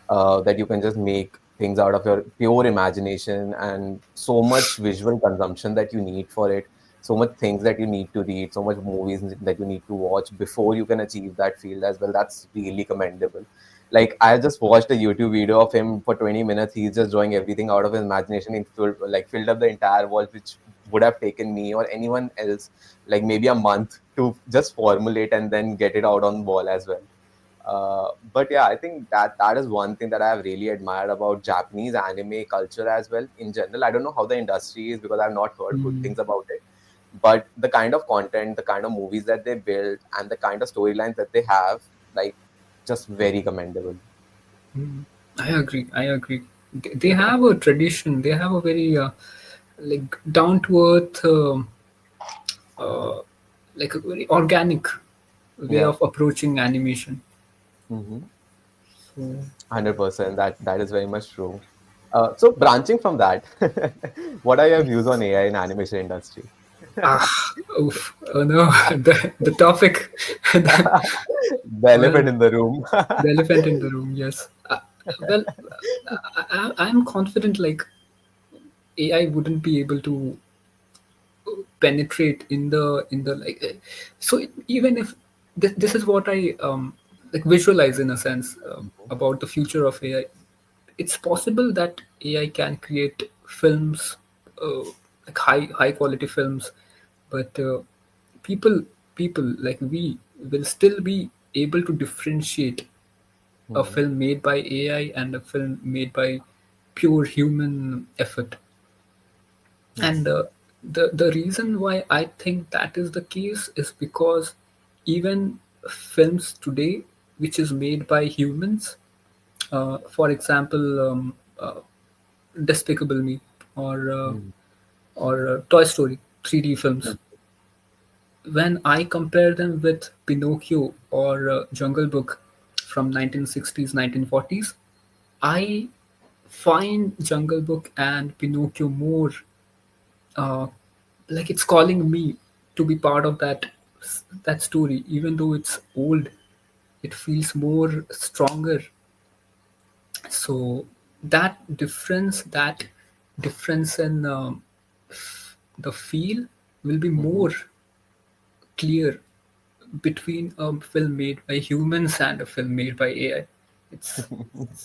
that you can just make things out of your pure imagination, and so much visual consumption that you need for it, so much things that you need to read, so much movies that you need to watch before you can achieve that field as well. That's really commendable. Like I just watched a YouTube video of him for 20 minutes. He's just drawing everything out of his imagination. Filled up the entire wall, which would have taken me or anyone else like maybe a month to just formulate and then get it out on wall as well. But yeah, I think that is one thing that I have really admired about Japanese anime culture as well in general. I don't know how the industry is because I've not heard good Mm, things about it. But the kind of content, the kind of movies that they build, and the kind of storylines that they have, like, just very commendable. mm. I agree. I agree. They have a tradition. They have a very like down to earth, uh, like a very organic way Yeah. of approaching animation. Mm-hmm. So, 100%. That is very much true. So branching from that, what are your views on AI in animation industry? oof, oh no, the topic, the, The well, elephant in the room. the elephant in the room. Yes. Well, I'm confident like AI wouldn't be able to penetrate in the like so even if this is what I like visualize in a sense about the future of AI. It's possible that AI can create films, uh, like high quality films, but people like we will still be able to differentiate a Mhm. film made by AI and a film made by pure human effort. And Mhm. the reason why I think that is the case is because even films today, which is made by humans. For example, Despicable Me or Mm, Toy Story 3D films. When I compare them with Pinocchio or Jungle Book from 1960s, 1940s, I find Jungle Book and Pinocchio more uh, like it's calling me to be part of that story. Even though it's old, it feels more stronger. So that difference in the feel will be mhm, more clear between a film made by humans and a film made by AI.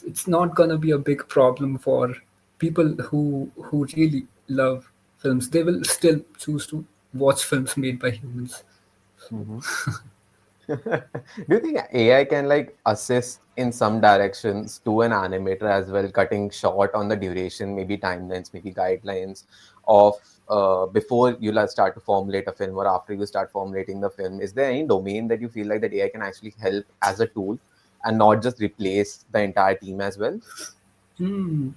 It's not gonna be a big problem for people who really love films. They will still choose to watch films made by humans. mhm. Do you think AI can like assist in some directions to an animator as well, cutting short on the duration, maybe timelines, maybe guidelines of before you start to formulate a film or after you start formulating the film? Is there any domain that you feel like that AI can actually help as a tool and not just replace the entire team as well? Hmm.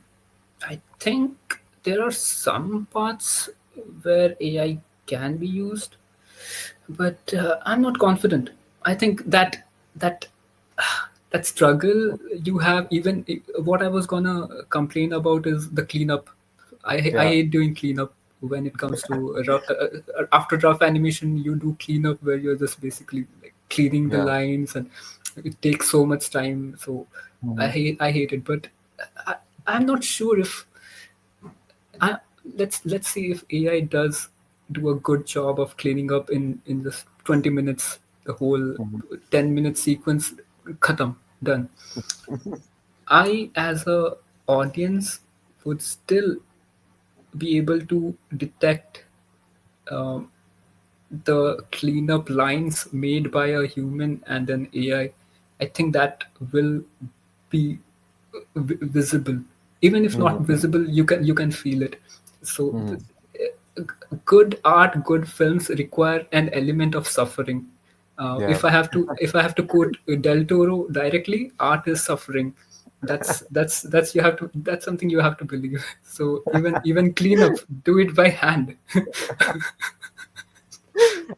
I think there are some parts where AI can be used, but I'm not confident. I think that that struggle you have, even what I was gonna complain about is the cleanup. I Yeah, hate doing cleanup when it comes to after rough animation. You do cleanup where you're just basically like cleaning the yeah. lines, and it takes so much time. So Mhm, I hate it, but I, I'm not sure if I, let's see if AI does do a good job of cleaning up in just 20 minutes. The whole mhm, 10-minute sequence, khatam, done. I, as a audience, would still be able to detect um, the cleanup lines made by a human and an AI. I think that will be visible. Even if not mhm, visible, you can feel it. So mhm. good art, good films require an element of suffering. Yeah. If I have to quote Del Toro directly, art is suffering. That's you have to that's something you have to believe. So even cleanup, do it by hand.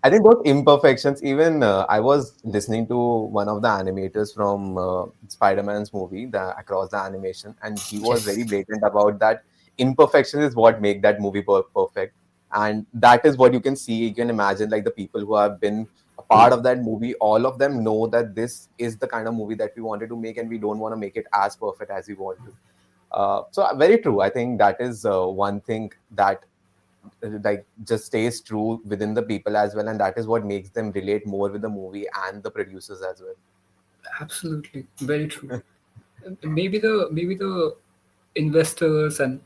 I think those imperfections, even I was listening to one of the animators from Spider-Man's movie, the Across the Animation, and he was very Yes. blatant about that imperfection is what make that movie perfect. And that is what you can see. You can imagine like the people who have been a part of that movie, all of them know that this is the kind of movie that we wanted to make and we don't want to make it as perfect as we want to. Very true. I think that is one thing that like just stays true within the people as well, and that is what makes them relate more with the movie and the producers as well. Absolutely, very true. Maybe the investors and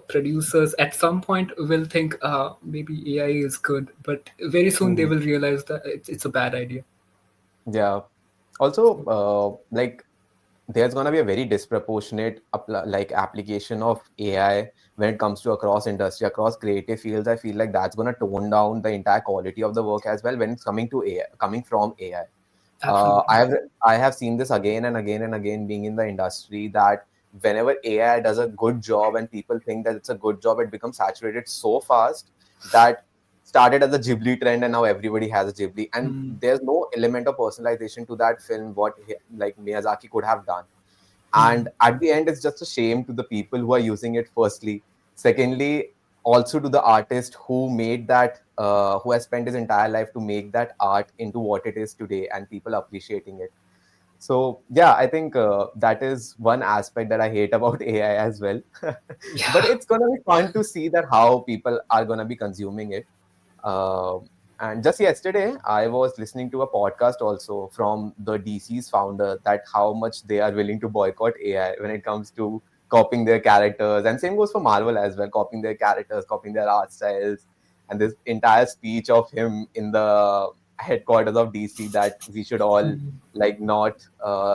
producers at some point will think maybe AI is good, but very soon they Mhm. will realize that it's a bad idea. Yeah. Also, So like there's going to be a very disproportionate like application of AI when it comes to across industry, across creative fields. I feel like that's going to tone down the entire quality of the work as well when it's coming to AI, coming from AI. Uh, absolutely. I have I have seen this again and again and again being in the industry that whenever AI does a good job and people think that it's a good job, it becomes saturated so fast that started as a Ghibli trend and now everybody has a Ghibli and Mm, there's no element of personalization to that film what like Miyazaki could have done. mm, And at the end, it's just a shame to the people who are using it, firstly. Secondly, also to the artist who made that, who has spent his entire life to make that art into what it is today and people appreciating it. So, yeah, I think that is one aspect that I hate about AI as well. But yeah. it's going to be fun to see that how people are going to be consuming it. Um and just yesterday, I was listening to a podcast also from the DC's founder that how much they are willing to boycott AI when it comes to copying their characters. And same goes for Marvel as well, copying their characters, copying their art styles. And this entire speech of him in the headquarters of DC that we should all like not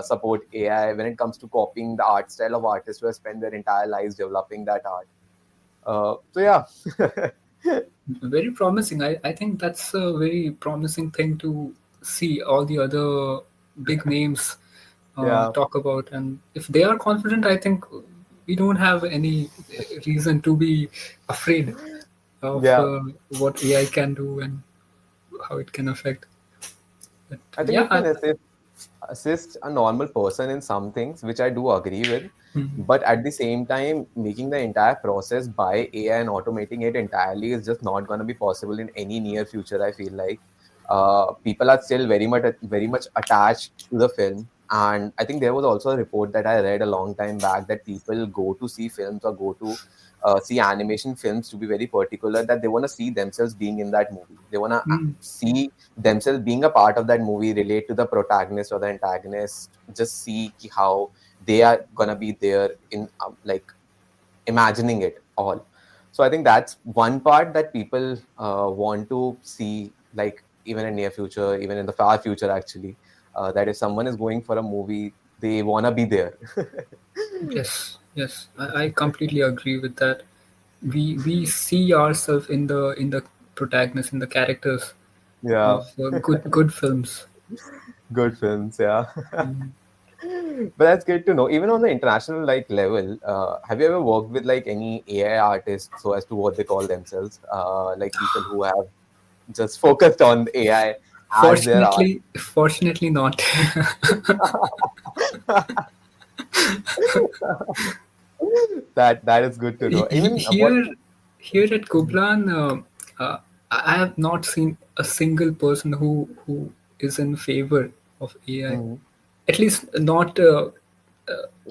support AI when it comes to copying the art style of artists who have spent their entire lives developing that art. So yeah. Very promising. I think that's a very promising thing to see all the other big names. Yeah, talk about. And if they are confident, I think we don't have any reason to be afraid of yeah. what AI can do and how it can affect. But I think yeah, it can assist a normal person in some things, which I do agree with. mhm. But at the same time, making the entire process by AI and automating it entirely is just not going to be possible in any near future. I feel like people are still very much attached to the film. And I think there was also a report that I read a long time back that people go to see films or go to see animation films to be very particular that they want to see themselves being in that movie. They want to Mm, see themselves being a part of that movie, relate to the protagonist or the antagonist, just see how they are gonna be there in like imagining it all. So I think that's one part that people want to see, like even in near future, even in the far future, actually, that if someone is going for a movie, they wanna be there. yes, yes, I completely agree with that. We see ourselves in the protagonists, in the characters Yeah, of good films. good films. Yeah. Mm. But that's good to know. Even on the international like level, have you ever worked with like any AI artists, so as to what they call themselves, like people who have just focused on AI as their art? Fortunately not. That is good to know. Even what? Here, here at Gobelin, I have not seen a single person who is in favor of AI. Mhm, At least not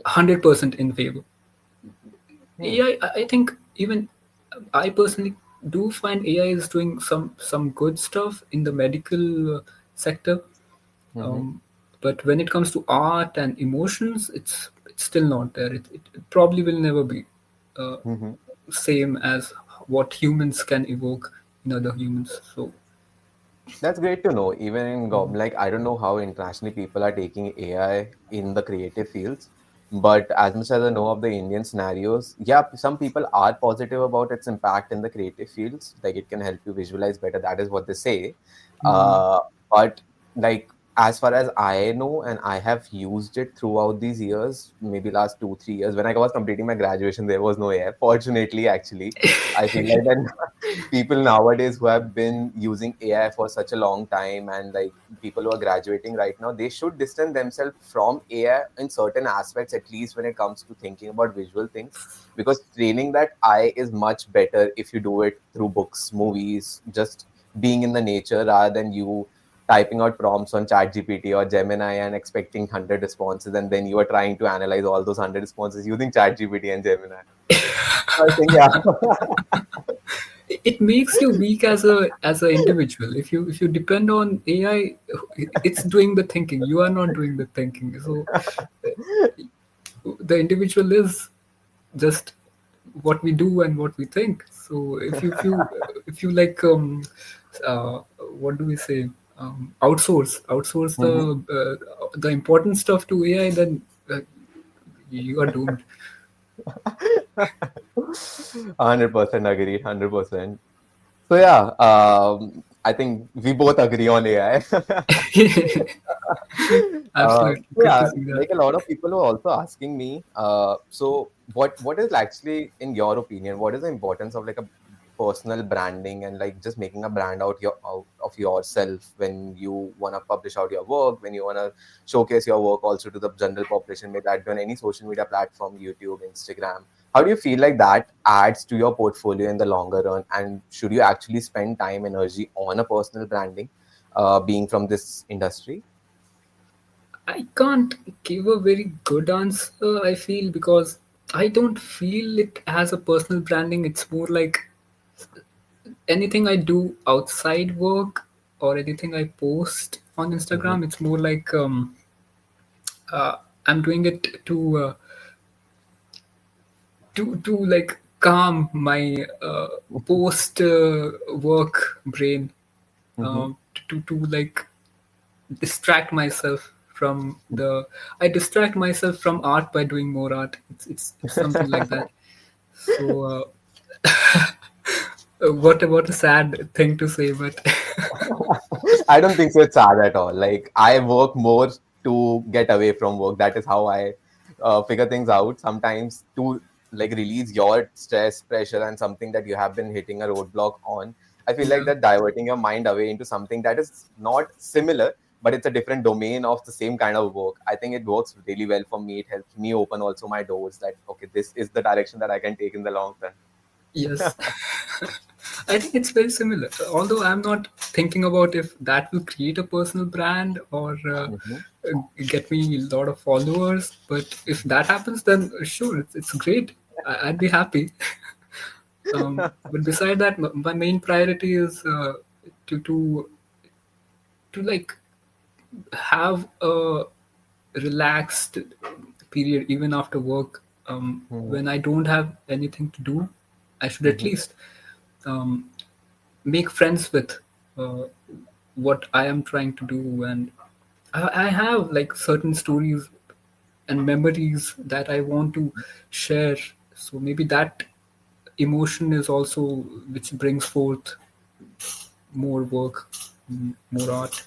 100% in favor. mhm, AI, I think even I personally do find AI is doing some good stuff in the medical sector. mhm, Um, but when it comes to art and emotions, it's still not there. It probably will never be uh, mhm. same as what humans can evoke in other humans. So That's great to know. Even in mm, like I don't know how internationally people are taking AI in the creative fields, but as much as I know of the Indian scenarios, yeah, some people are positive about its impact in the creative fields. Like it can help you visualize better. That is what they say. mm, Uh, but like as far as I know, and I have used it throughout these years, maybe last 2 3 years. When I was completing my graduation, there was no AI. Fortunately, actually, I feel like then people nowadays who have been using AI for such a long time, and like people who are graduating right now, they should distance themselves from AI in certain aspects, at least when it comes to thinking about visual things, because training that eye is much better if you do it through books, movies, just being in the nature rather than you typing out prompts on ChatGPT or Gemini and expecting 100 responses, and then you are trying to analyze all those 100 responses using ChatGPT and Gemini. I think, yeah. it makes you weak as an individual. If you depend on AI, it's doing the thinking. You are not doing the thinking. So the individual is just what we do and what we think. So if you like uh, what do we say, outsource the important stuff to AI, then you are doomed. 100% agreed, 100%. So yeah, I think we both agree on AI. Absolutely, So good to yeah, see that. like a lot of people are also asking me. So what is actually, in your opinion, what is the importance of like a personal branding and like just making a brand out of yourself when you want to publish out your work, when you want to showcase your work also to the general population, maybe that on any social media platform, YouTube, Instagram. How do you feel like that adds to your portfolio in the longer run? And should you actually spend time, energy on a personal branding, being from this industry? I can't give a very good answer, I feel, because I don't feel it as a personal branding. It's more like anything I do outside work or anything I post on Mm-hmm. Instagram. It's more like uh, I'm doing it to like calm my post work brain, Mm-hmm. to like distract myself from the I distract myself from art by doing more art. It's something like that. So what a sad thing to say, but I don't think so. It's sad at all. Like I work more to get away from work. That is how I figure things out. Sometimes to like release your stress, pressure, and something that you have been hitting a roadblock on. I feel like Yeah. that diverting your mind away into something that is not similar, but it's a different domain of the same kind of work. I think it works really well for me. It helps me open also my doors that okay, this is the direction that I can take in the long run. Yes. I think it's very similar. Although I'm not thinking about if that will create a personal brand or Mhm. get me a lot of followers, but if that happens, then sure, it's great. I'd be happy. But beside that, my main priority is to to to like have a relaxed period even after work. Mhm. When I don't have anything to do, I should at Mhm. least um, make friends with uh, what I am trying to do, and I have like certain stories and memories that I want to share. So maybe that emotion is also which brings forth more work, more art.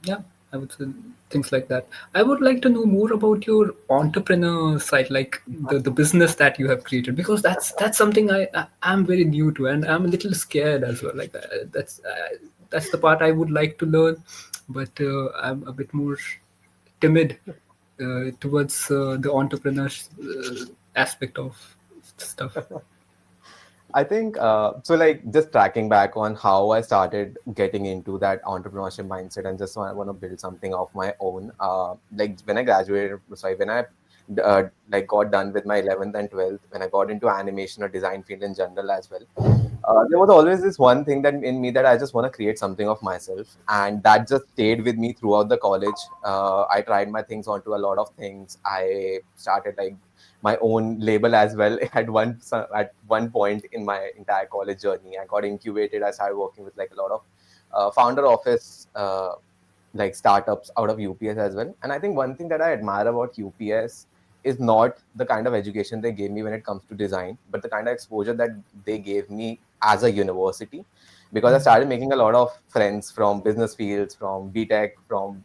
Yeah, I would say things like that. I would like to know more about your entrepreneur side, like the business that you have created, because that's something I'm very new to, and I'm a little scared as well. Like that's the part I would like to learn, but I'm a bit more timid towards the entrepreneur aspect of stuff. I think so. Like just tracking back on how I started getting into that entrepreneurship mindset, and just want to build something of my own. Like when I graduated, sorry, when I like got done with my 11th and 12th, when I got into animation or design field in general as well, there was always this one thing that in me that I just want to create something of myself, and that just stayed with me throughout the college. I tried my things onto a lot of things. I started like my own label as well at one point in my entire college journey. I got incubated. I started working with like a lot of founder office like startups out of UPS as well. And I think one thing that I admire about UPS is not the kind of education they gave me when it comes to design, but the kind of exposure that they gave me as a university. Because I started making a lot of friends from business fields, from BTech, from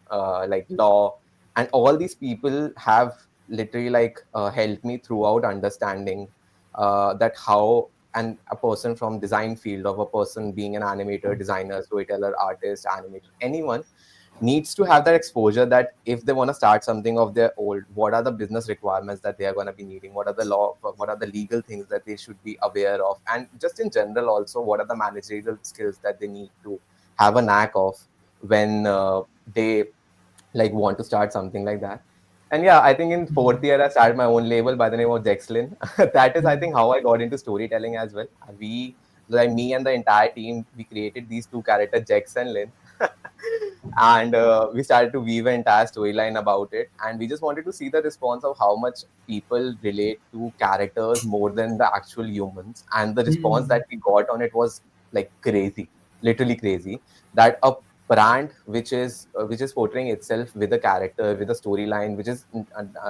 like law, and all these people have literally like helped me throughout understanding that how and a person from design field of a person being an animator, designer, storyteller, artist, animator, anyone needs to have that exposure that if they want to start something of their old, what are the business requirements that they are going to be needing, what are the law, what are the legal things that they should be aware of, and just in general also what are the managerial skills that they need to have a knack of when they like want to start something like that. And yeah, I think in fourth year I started my own label by the name of Jexlin. That is I think how I got into storytelling as well. We like me and the entire team, we created these two characters, Jex and Lynn. And we started to weave an entire storyline about it, and we just wanted to see the response of how much people relate to characters more than the actual humans. And the response that we got on it was like crazy, literally crazy, that a brand which is portraying itself with a character, with a storyline, which is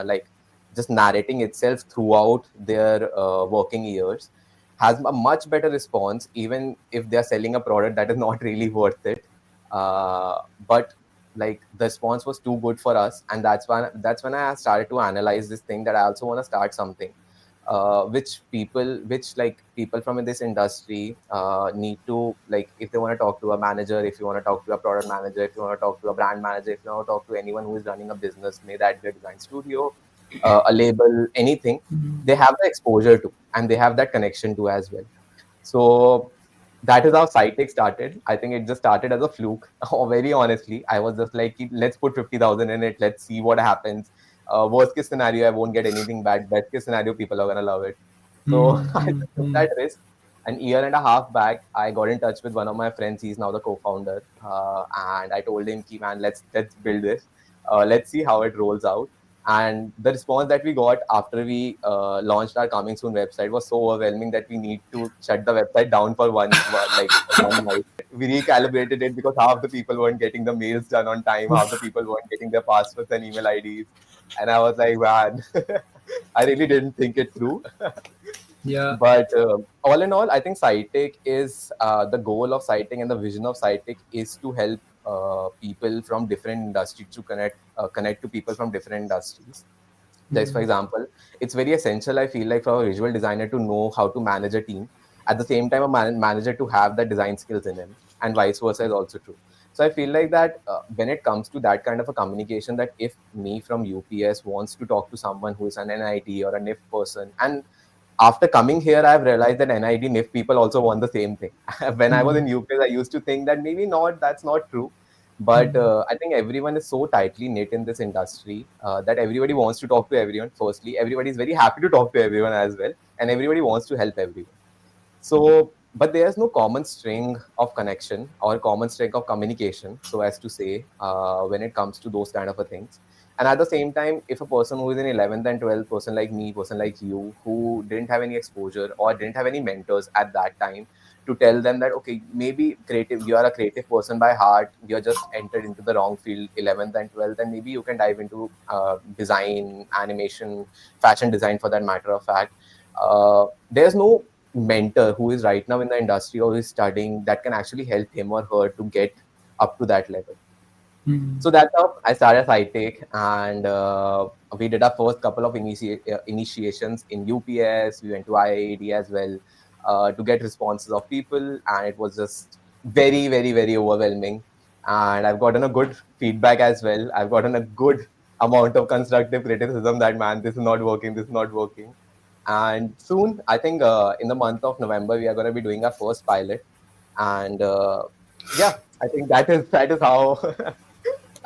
like just narrating itself throughout their working years, has a much better response even if they're selling a product that is not really worth it. But like the response was too good for us, and that's when I started to analyze this thing that I also want to start something which like people from this industry need to, like if they want to talk to a manager, if you want to talk to a product manager, if you want to talk to a brand manager, if you want to talk to anyone who is running a business, may that be a design studio, a label, anything, they have the exposure to and they have that connection to as well. So that is how Sidetake started. I think it just started as a fluke. Oh, very honestly, I was just like, let's put 50,000 in it. Let's see what happens. Worst case scenario, I won't get anything bad. Best case scenario, people are gonna love it. So I just took that risk. An year and a half back, I got in touch with one of my friends. He's now the co-founder, and I told him, "Ki man, let's build this. Let's see how it rolls out." And the response that we got after we launched our coming soon website was so overwhelming that we need to shut the website down for like one night. We recalibrated it because half the people weren't getting the mails done on time, half the people weren't getting their passwords and email IDs, and I was like, man, I really didn't think it through. Yeah. But all in all, I think Sidetake is the goal of Sidetake and the vision of Sidetake is to help people from different industries to connect to people from different industries. Just for Mm. example, it's very essential, I feel like, for a visual designer to know how to manage a team. At the same time, a manager to have the design skills in him, and vice versa is also true. So I feel like that when it comes to that kind of a communication, that if me from UPS wants to talk to someone who is an NIT or a NIF person, and after coming here, I've realized that NIT NIF people also want the same thing. When I was Mm. in UPS, I used to think that maybe not, that's not true. But Mm. I think everyone is so tightly knit in this industry that everybody wants to talk to everyone. Firstly, everybody is very happy to talk to everyone as well, and everybody wants to help everyone. So, but there's no common string of connection or common string of communication, so as to say, when it comes to those kind of a things. And at the same time, if a person who is in 11th and 12th, person like me, person like you, who didn't have any exposure or didn't have any mentors at that time to tell them that, okay, maybe creative, you are a creative person by heart, you're just entered into the wrong field, 11th and 12th, and maybe you can dive into design, animation, fashion design for that matter of fact. There's no mentor who is right now in the industry or is studying that can actually help him or her to get up to that level. Mm. So that's how I started Sidetake, and we did our first couple of initiations in UPS. We went to IIED as well to get responses of people, and it was just very, very, very overwhelming. And I've gotten a good feedback as well. I've gotten a good amount of constructive criticism that, man, this is not working, this is not working. And soon, I think in the month of November, we are going to be doing our first pilot. And yeah, I think that is how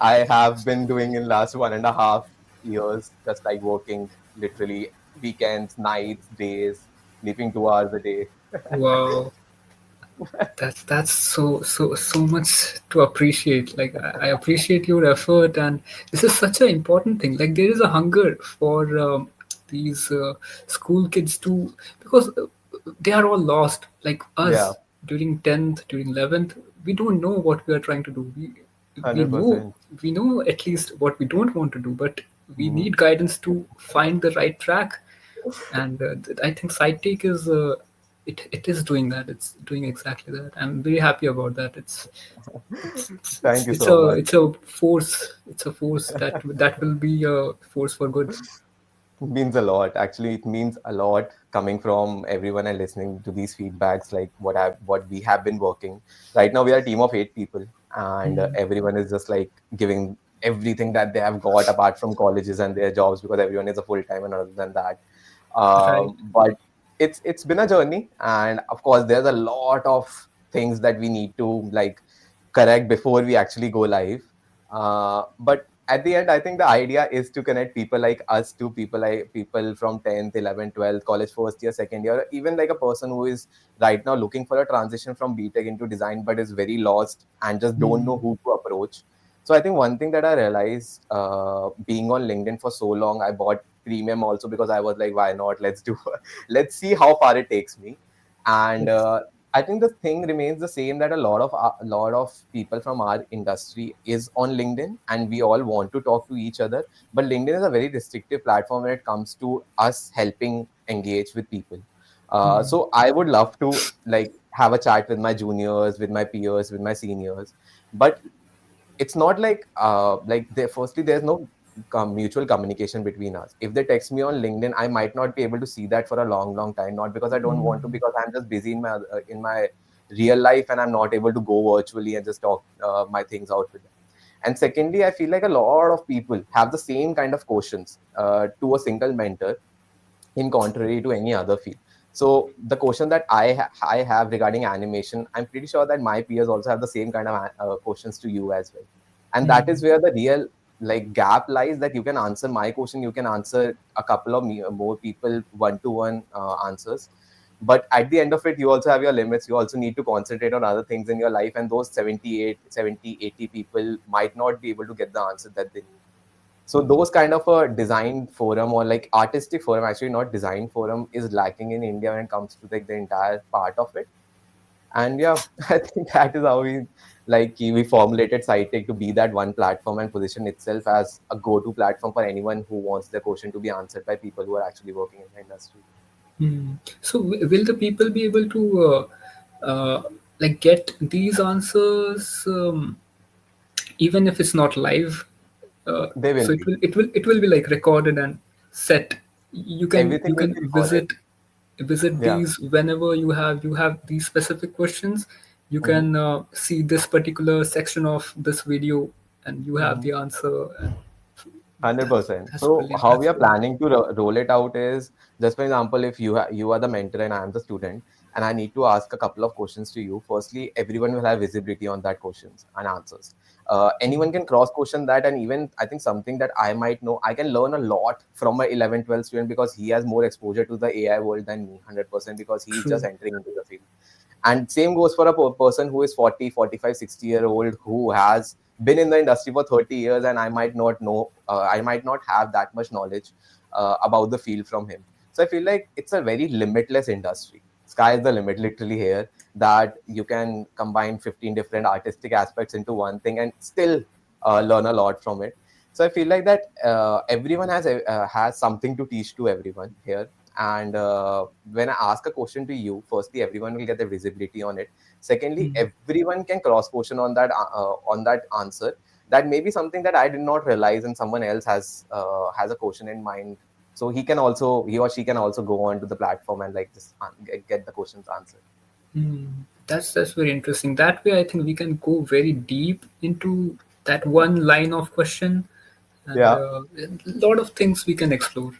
I have been doing in last 1.5 years, just like working literally weekends, nights, days, sleeping 2 hours a day. Wow. That's so much to appreciate. Like I appreciate your effort, and this is such an important thing. Like there is a hunger for these school kids to, because they are all lost. Like Yeah, us during 10th, during 11th, we don't know what we are trying to do. We know 100%. we know at least what we don't want to do, but we need guidance to find the right track. And I think SideTake is it is doing that. It's doing exactly that. I'm very happy about that. Thank you so much. It's a force. It's a force that will be a force for good. It means a lot. Actually, it means a lot coming from everyone and listening to these feedbacks, like what we have been working. Right now, we are a team of 8 people, and Mm. everyone is just like giving everything that they have got apart from colleges and their jobs, because everyone is a full time and other than that. Right. But it's been a journey, and of course, there's a lot of things that we need to like correct before we actually go live. But at the end, I think the idea is to connect people like us to people like people from 10th, 11th, 12th, college first year, second year, or even like a person who is right now looking for a transition from BTech into design but is very lost and just don't know Mm. who to approach. So I think one thing that I realized being on LinkedIn for so long, I bought premium also because I was like, why not? Let's do, let's see how far it takes me. And Yes. I think the thing remains the same, that a lot of people from our industry is on LinkedIn, and we all want to talk to each other. But LinkedIn is a very restrictive platform when it comes to us helping engage with people. Mm. So I would love to like have a chat with my juniors, with my peers, with my seniors, but it's not like there, firstly, there's no mutual communication between us. If they text me on LinkedIn, I might not be able to see that for a long time, not because I don't want to, Mm. because I'm just busy in my real life, and I'm not able to go virtually and just talk my things out with them. And secondly, I feel like a lot of people have the same kind of questions to a single mentor, in contrary to any other field. So the question that I have regarding animation, I'm pretty sure that my peers also have the same kind of questions to you as well. And that is Mm. where the real like gap lies, that you can answer my question, you can answer a couple of more people one-to-one answers. But at the end of it, you also have your limits. You also need to concentrate on other things in your life. And those 78, 70, 80 people might not be able to get the answer that they need. So those kind of a design forum or like artistic forum, actually not design forum, is lacking in India when it comes to like the entire part of it. And yeah, I think that is how we formulated SciTech to be that one platform and position itself as a go-to platform for anyone who wants their question to be answered by people who are actually working in the industry. Mm. So will the people be able to like get these answers? even if it's not live. They will So be. it will be like recorded and set. You Everything will can be recorded. visit Yeah. these whenever you have these specific questions. You Mm-hmm. can see this particular section of this video, and you have Mm-hmm. the answer. And that's 100%. that's So brilliant. how we That's are brilliant. planning to roll it out is, just for example, if you are the mentor and I am the student, and I need to ask a couple of questions to you. Firstly, everyone will have visibility on that questions and answers. Anyone can cross question that, and even I think something that I might know, I can learn a lot from my 11, 12 student because he has more exposure to the AI world than me, 100%, because he's just True. entering into the field. And same goes for a person who is 40, 45, 60-year old who has been in the industry for 30 years, and I might not know, I might not have that much knowledge about the field from him. So I feel like it's a very limitless industry. Sky is the limit literally here, that you can combine 15 different artistic aspects into one thing and still learn a lot from it. So I feel like that everyone has something to teach to everyone here. And when I ask a question to you, firstly, everyone will get the visibility on it. Secondly, Mm. everyone can cross question on that answer. That may be something that I did not realize, and someone else has a question in mind. So he or she can also go onto the platform and like just get the questions answered. Mm. That's very interesting. That way, I think we can go very deep into that one line of question, and Yeah. a lot of things we can explore.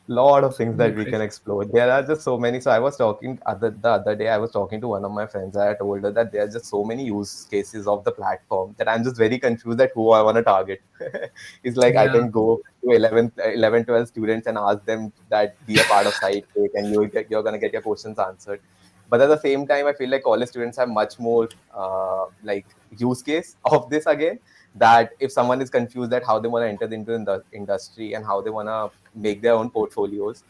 Lot of So things it'll be that we great. can explore. There are just so many. So I was talking the other day. I was talking to one of my friends. I told her that there are just so many use cases of the platform that I'm just very confused at who I want to target. It's like I Yeah. can go to 11, 12 students and ask them that be a part of Sidetake, and you're gonna get your questions answered. But at the same time, I feel like college students have much more like use case of this again. That if someone is confused that how they want to enter into the industry and how they want to make their own portfolios.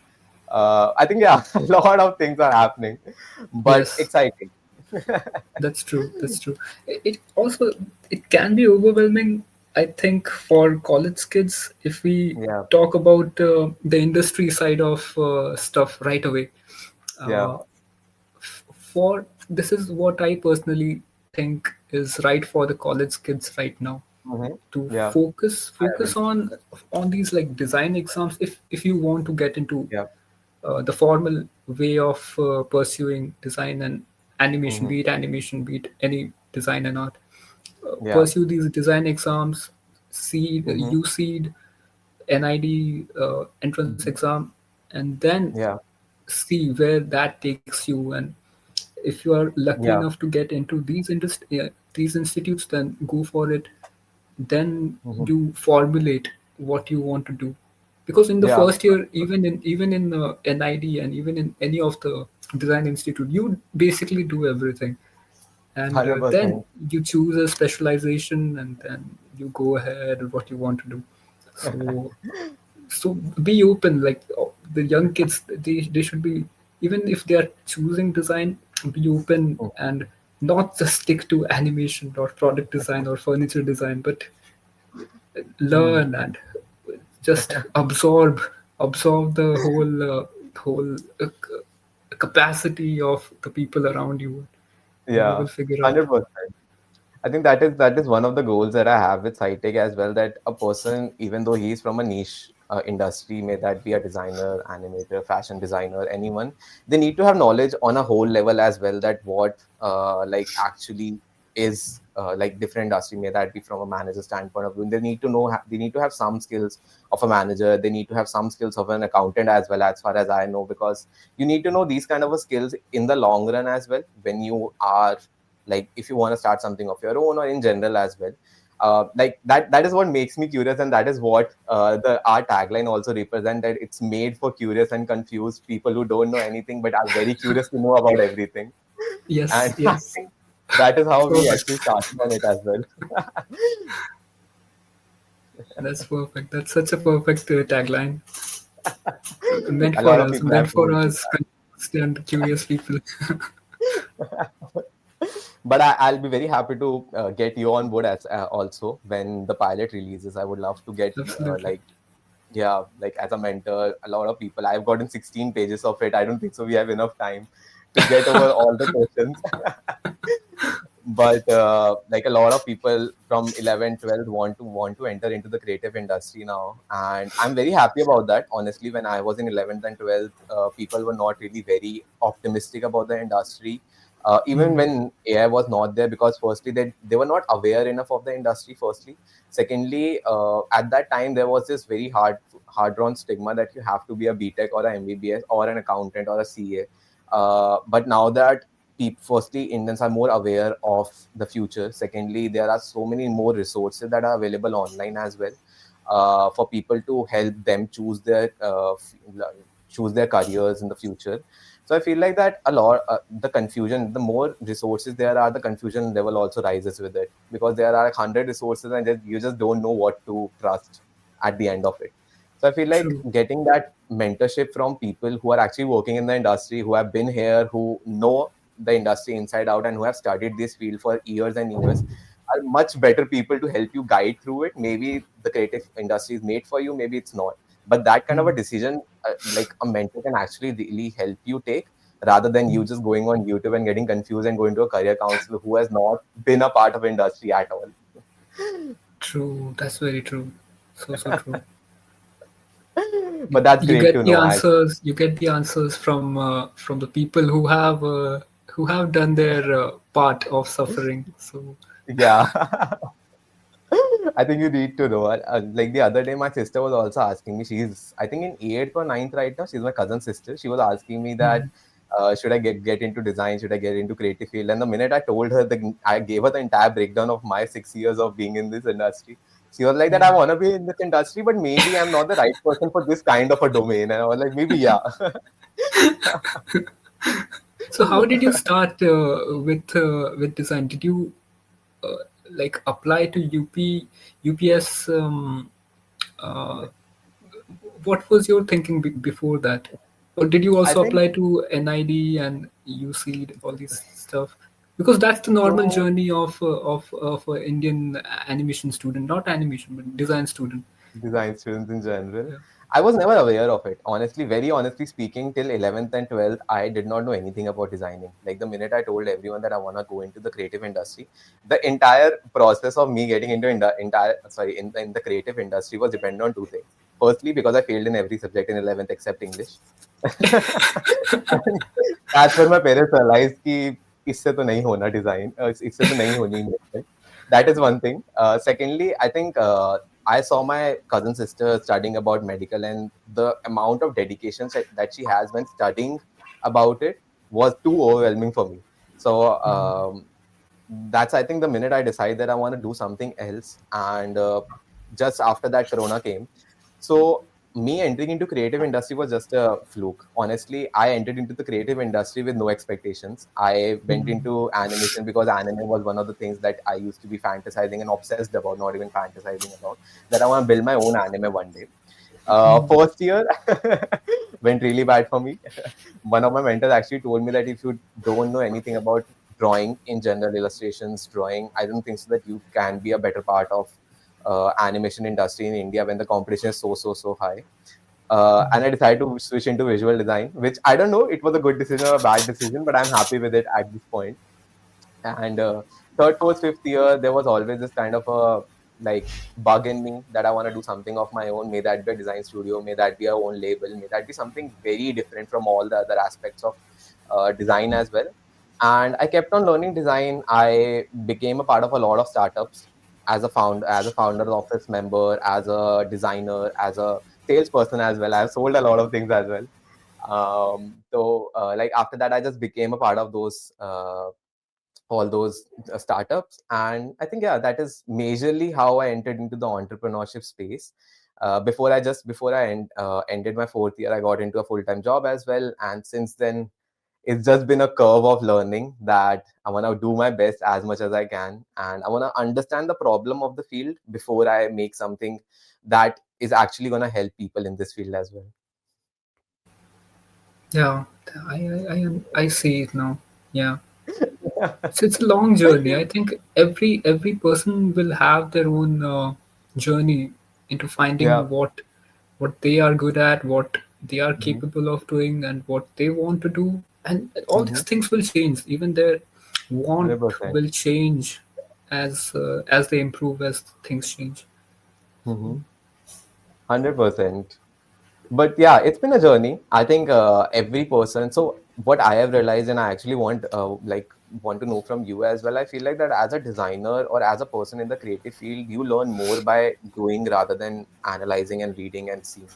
I think yeah, a lot of things are happening, but Yes. exciting. That's true. That's true. It also it can be overwhelming. I think for college kids, if we Yeah, talk about the industry side of stuff right away, yeah, uh, for this is what I personally think is right for the college kids right now, hmm, to yeah. I focus agree. on these like design exams, if you want to get into Yeah, the formal way of pursuing design and animation, hmm, be it any design and art. yeah, Pursue these design exams, seed, hmm, USEED, NID entrance hmm, exam, and then yeah, see where that takes you. And if you are lucky yeah, enough to get into these institutes, then go for it. Then hmm, you formulate what you want to do, because in the yeah, first year, even in NID and even in any of the design institute, you basically do everything, and then 100%. you choose a specialization, and then you go ahead with what you want to do. So so be open, like the young kids, they should be, even if they are choosing design, be open and not just stick to animation or product design or furniture design, but Hmm. learn and just absorb the whole capacity of the people around you, and you Yeah, will figure out. 100%. I think that is one of the goals that I have with SciTech as well. That a person, even though he's from a niche industry, may that be a designer, animator, fashion designer, anyone, they need to have knowledge on a whole level as well. That what like actually is like different industry, may that be from a manager standpoint of view. They need to know. They need to have some skills of a manager. They need to have some skills of an accountant as well, as far as I know, because you need to know these kind of skills in the long run as well when you are like if you want to start something of your own or in general as well. Like that is what makes me curious, and that is what the our tagline also represent, that it's made for curious and confused people who don't know anything but are very curious to know about everything. Yes, And I yes. think that is how we Perfect. actually started on it as well. That's perfect. That's such a perfect tagline. Meant A for lot of us. people have Meant for told me us, confused and curious people. that. But I'll be very happy to get you on board as also when the pilot releases. I would love to get Absolutely. like yeah, like as a mentor, a lot of people. I've gotten 16 pages of it. I don't think so we have enough time to get over all the questions. But like a lot of people from 11, 12 want to enter into the creative industry now, and I'm very happy about that. Honestly, when I was in 11th and 12th, people were not really very optimistic about the industry. Even Mm. when AI was not there, because firstly they were not aware enough of the industry. Firstly, secondly, at that time there was this very hard drawn stigma that you have to be a BTech or a MBBS or an accountant or a CA. But now that firstly Indians are more aware of the future, secondly there are so many more resources that are available online as well, for people to help them choose their careers in the future. So I feel like that a lot, the confusion, the more resources there are, the confusion level also rises with it, because there are 100 resources and you just don't know what to trust at the end of it. So I feel like True. getting that mentorship from people who are actually working in the industry, who have been here, who know the industry inside out, and who have studied this field for years and years, are much better people to help you guide through it. Maybe the creative industry is made for you, maybe it's not. But that kind of a Mm. decision, like a mentor can actually really help you take, rather than you Mm. just going on YouTube and getting confused and going to a career counselor who has not been a part of industry at all. True. That's very true. So true. But that's You great get to the know. answers. You get the answers from the people who have done their part of suffering. So Yeah. I think you need to know. Like the other day, my sister was also asking me. She's, I think, in eighth or ninth right now. She's my cousin's sister. She was asking me that, mm, should I get into design? Should I get into creative field? And the minute I told her, I gave her the entire breakdown of my 6 years of being in this industry. She was like that, I mm. want to be in this industry, but maybe I'm not the right person for this kind of a domain. And I was like, maybe yeah. So how did you start with design? Did you like apply to UPS? Uh, what was your thinking before that? Or did you I also think apply to NID and UC, all this stuff? Because that's the normal so. journey of an Indian animation student, not animation, but design student. Design students in general. Yeah. I was never aware of it. Honestly, very honestly speaking, till 11th and 12th, I did not know anything about designing. Like the minute I told everyone that I want to go into the creative industry, the entire process of me getting into in the creative industry was dependent on two things. Firstly, because I failed in every subject in 11th except English. That's when my parents realized कि इससे तो नहीं होना design, इससे तो नहीं होनी investment. That is one thing. Secondly, I think I saw my cousin sister studying about medical, and the amount of dedication that she has when studying about it was too overwhelming for me. So that's, I think, the minute I decided that I want to do something else, and just after that, Corona came. So me entering into creative industry was just a fluke. Honestly, I entered into the creative industry with no expectations. I went Mm. into animation because anime was one of the things that I used to be fantasizing and obsessed about, not even fantasizing about, that I want to build my own anime one day. Mm. First year went really bad for me. One of my mentors actually told me that if you don't know anything about drawing in general, illustrations, drawing, I don't think so that you can be a better part of animation industry in India when the competition is so high. And I decided to switch into visual design, which I don't know, it was a good decision or a bad decision, but I'm happy with it at this point. And third, fourth, fifth year, there was always this kind of a like bug in me that I want to do something of my own. May that be a design studio, may that be our own label, may that be something very different from all the other aspects of design as well. And I kept on learning design. I became a part of a lot of startups as a founder office member, as a designer, as a salesperson as well. I've sold a lot of things as well. Like after that, I just became a part of those all those startups. And I think, yeah, that is majorly how I entered into the entrepreneurship space. Before I ended my fourth year, I got into a full-time job as well, and since then it's just been a curve of learning that I want to do my best as much as I can, and I want to understand the problem of the field before I make something that is actually going to help people in this field as well. Yeah, I see it now. Yeah. So it's a long journey. I think every person will have their own journey into Yeah. finding what they are good at, what they are Hmm. capable of doing, and what they want to do. And all these Hmm. things will change. Even their want 100%. will change as they improve, as things change. Mm-hmm. 100%. But yeah, it's been a journey. I think every person. So what I have realized, and I actually want to know from you as well. I feel like that as a designer or as a person in the creative field, you learn more by doing rather than analyzing and reading and seeing,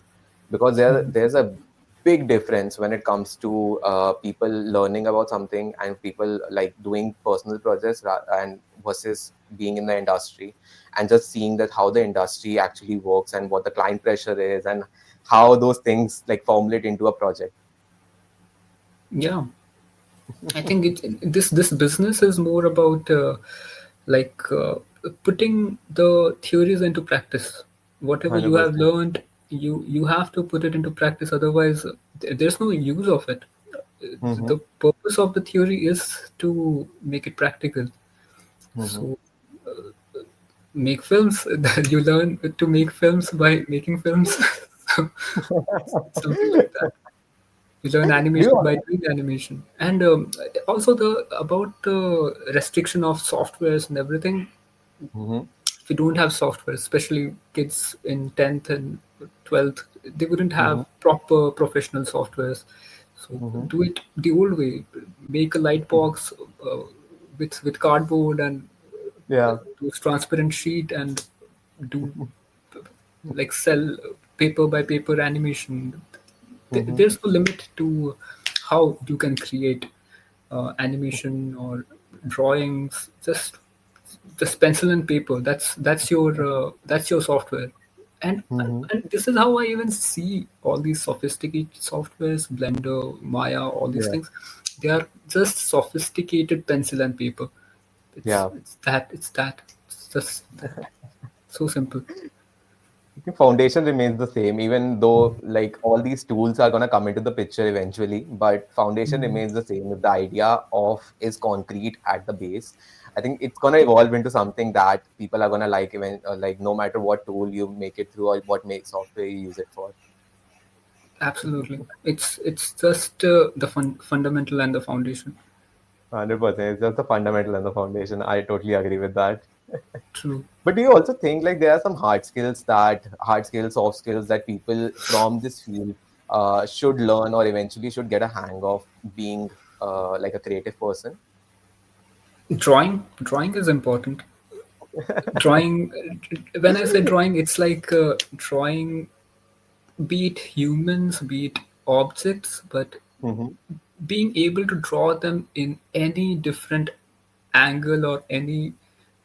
because there's a big difference when it comes to people learning about something and people like doing personal projects and versus being in the industry and just seeing that how the industry actually works and what the client pressure is and how those things like formulate into a project. Yeah, I think this business is more about like putting the theories into practice. Whatever you have 100%. learned, you have to put it into practice. Otherwise, there's no use of it. Mm-hmm. The purpose of the theory is to make it practical. Mm-hmm. So make films. You learn to make films by making films. So, something like that. You learn Do you animation by also? doing animation, and also the about the restriction of softwares and everything. Mm-hmm. If you don't have software, especially kids in 10th and 12th, they wouldn't Mm-hmm. have proper professional softwares. So Mm-hmm. do it the old way. Make a light box with cardboard and Yeah. use transparent sheet and do like sell paper by paper animation. Mm-hmm. There's no limit to how you can create animation or drawings. Just pencil and paper. That's your software. And, and Mm-hmm. and this is how I even see all these sophisticated softwares, Blender, Maya, all these Yeah. things. They are just sophisticated pencil and paper. Yeah. It's just that. So simple. I think foundation remains the same, even though like all these tools are gonna come into the picture eventually, but foundation remains the same. If the idea of is concrete at the base, I think it's gonna evolve into something that people are gonna like even like no matter what tool you make it through or what make software you use it for. Absolutely. It's just the fundamental and the foundation. 100%. It's just the fundamental and the foundation. I totally agree with that. True. But do you also think like there are some hard skills, soft skills that people from this field should learn or eventually should get a hang of being like a creative person? Drawing is important. Drawing, when I say drawing, it's like drawing, be it humans, be it objects, but Mm-hmm. being able to draw them in any different angle or any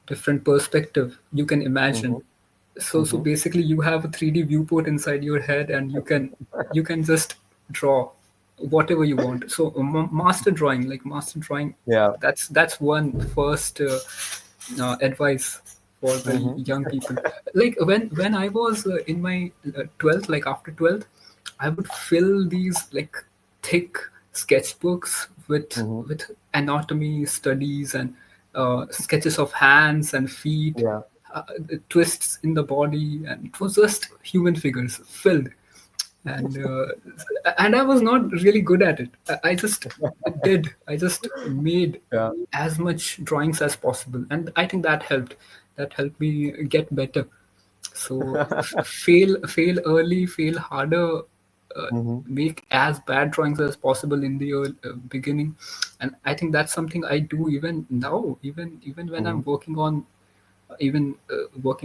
different perspective you can imagine. Mm-hmm. So Mm-hmm. basically you have a 3D viewport inside your head, and you can just draw whatever you want. So master drawing, Yeah. that's one first advice for the Mm-hmm. young people. Like when I was in my 12th, like after 12th, I would fill these like thick sketchbooks Mm-hmm. with anatomy studies and sketches of hands and feet, Yeah. uh, twists in the body, and it was just human figures filled. And I was not really good at it. I just did. I just made Yeah. as much drawings as possible, and I think that helped. That helped me get better. So fail early, fail harder, Mm-hmm. make as bad drawings as possible in the beginning, and I think that's something I do even now. Even when Mm-hmm. I'm working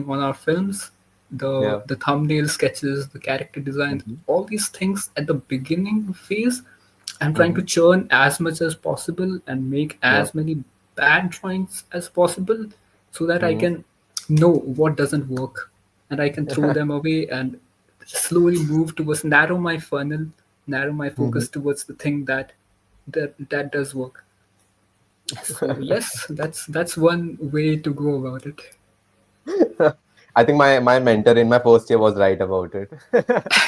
on our films, Yeah. the thumbnail sketches, the character designs, Mm-hmm. all these things at the beginning phase, I'm trying Mm-hmm. to churn as much as possible and make Yeah. as many bad drawings as possible, so that I Mm-hmm. can know what doesn't work, and I can throw them away and slowly move towards narrow my Mm-hmm. focus towards the thing that does work. So yes, that's one way to go about it. I think my mentor in my first year was right about it.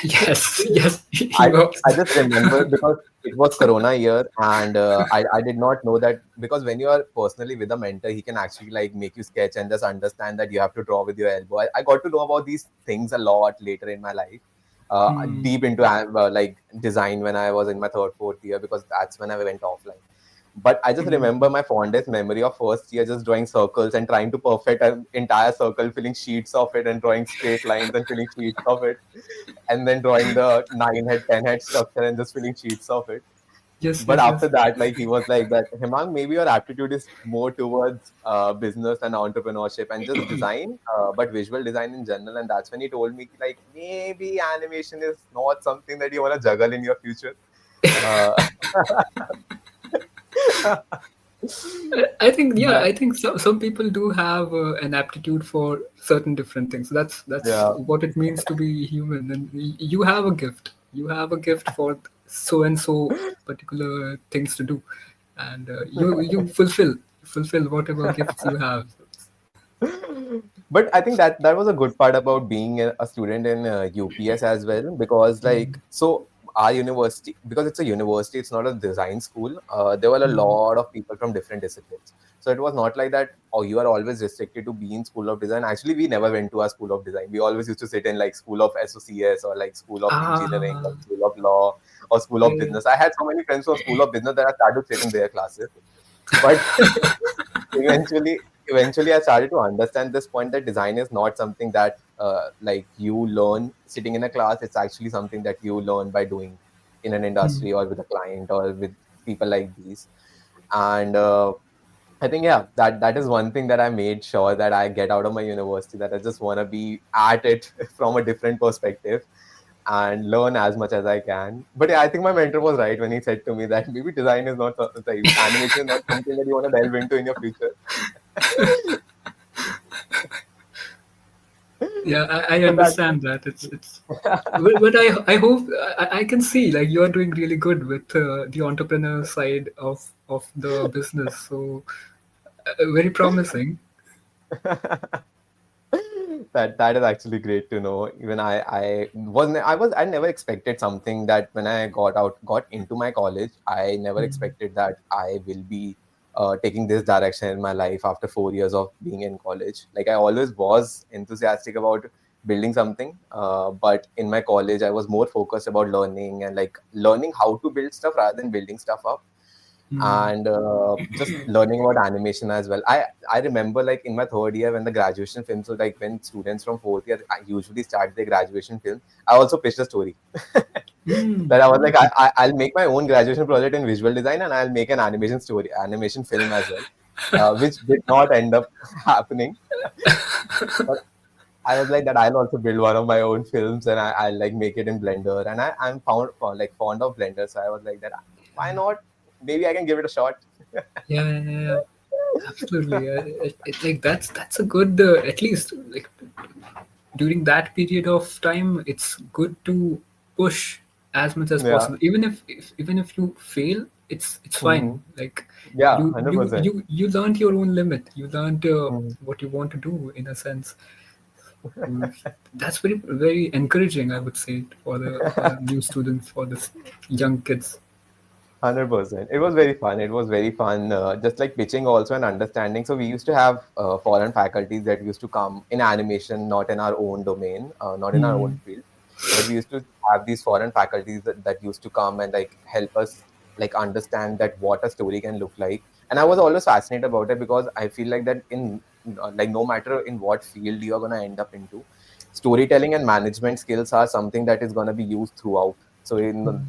Yes, yes, he I was. I just remember because it was Corona year, and I did not know that because when you are personally with a mentor, he can actually like make you sketch and just understand that you have to draw with your elbow. I got to know about these things a lot later in my life, Hmm. deep into like design when I was in my third, fourth year because that's when I went offline. But I just remember my fondest memory of first year just drawing circles and trying to perfect an entire circle, filling sheets of it and drawing straight lines and filling sheets of it, and then drawing the 9 head, 10 head structure and just filling sheets of it. Yes, But yes, after yes. that, like he was like that, Hemang, maybe your aptitude is more towards business and entrepreneurship and just design, but visual design in general. And that's when he told me like maybe animation is not something that you want to juggle in your future. Uh, I think, yeah, but I think some people do have an aptitude for certain different things. That's yeah, what it means to be human. And you have a gift. You have a gift for so and so particular things to do, and you fulfill whatever gifts you have. but I think that that was a good part about being a student in UPS as well, because like so our university, because it's a university, it's not a design school. There were a lot of people from different disciplines, so it was not like that. Oh, you are always restricted to be in school of design. Actually, we never went to our school of design. We always used to sit in like school of SOCS or like school of engineering or Ah, school of law or school of yeah. business. I had so many friends from school of business that I started to sit in their classes, but eventually eventually I started to understand this point that design is not something that like you learn sitting in a class. It's actually something that you learn by doing in an Hmm. industry or with a client or with people like these. And I think yeah, that is one thing that I made sure that I get out of my university, that I just want to be at it from a different perspective and learn as much as I can. But yeah, I think my mentor was right when he said to me that maybe design is not like animation is not something that you want to delve into in your future. Yeah, I So that understand that. It's but I hope I can see like you are doing really good with the entrepreneur side of the business. So very promising. that is actually great to know. Even I never expected something that when I got into my college, I never expected that I will be taking this direction in my life after 4 years of being in college. Like I always was enthusiastic about building something, but in my college I was more focused about learning and like learning how to build stuff rather than building stuff up, Hmm. and just learning about animation as well. I remember like in my third year when the graduation film, so like when students from fourth year usually start their graduation film, I also pitched a story Hmm. that I was like, I'll make my own graduation project in visual design and I'll make an animation story, animation film as well, which did not end up happening. But I was like that I'll also build one of my own films and I'll like make it in Blender. And I'm like fond of Blender, so I was like that why not? Maybe I can give it a shot. Yeah, yeah, yeah, yeah. Absolutely. Like that's a good at least like during that period of time, it's good to push as much as Yeah. possible. Even if you fail, it's Hmm. fine. Like Yeah, you you 100%. you you learned your own limit. You learned Mhm. what you want to do in a sense. Mm, that's very encouraging, I would say, for the new students, for the young kids. 100%. It was very fun. It was very fun. Just like pitching also and understanding. So we used to have foreign faculties that used to come in animation, not in our own domain, not in our own Hmm. field, but we used to have these foreign faculties that used to come and like help us like understand that what a story can look like. And I was always fascinated about it because I feel like that in like no matter in what field you are gonna end up into, storytelling and management skills are something that is gonna be used throughout. So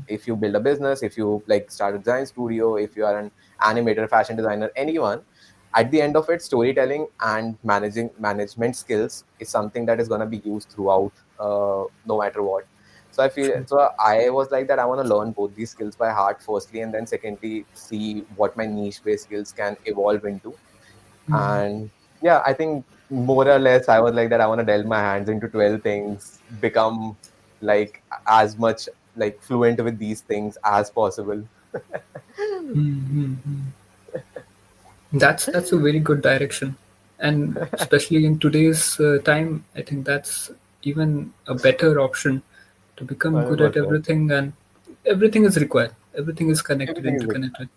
if you build a business, if you like start a design studio, if you are an animator, fashion designer, anyone, at the end of it, storytelling and managing management skills is something that is going to be used throughout, no matter what. So I feel True. so I was like that. I want to learn both these skills by heart, firstly, and then secondly, see what my niche based skills can evolve into. Hmm. And yeah, I think more or less I was like that. I want to delve my hands into 12 things, become like as much like fluent with these things as possible. Hmm. Hmm. Hmm. That's a very good direction, and especially in today's time, I think that's even a better option to become good at 100%. everything, and everything is required. Everything is connected, Everything is interconnected.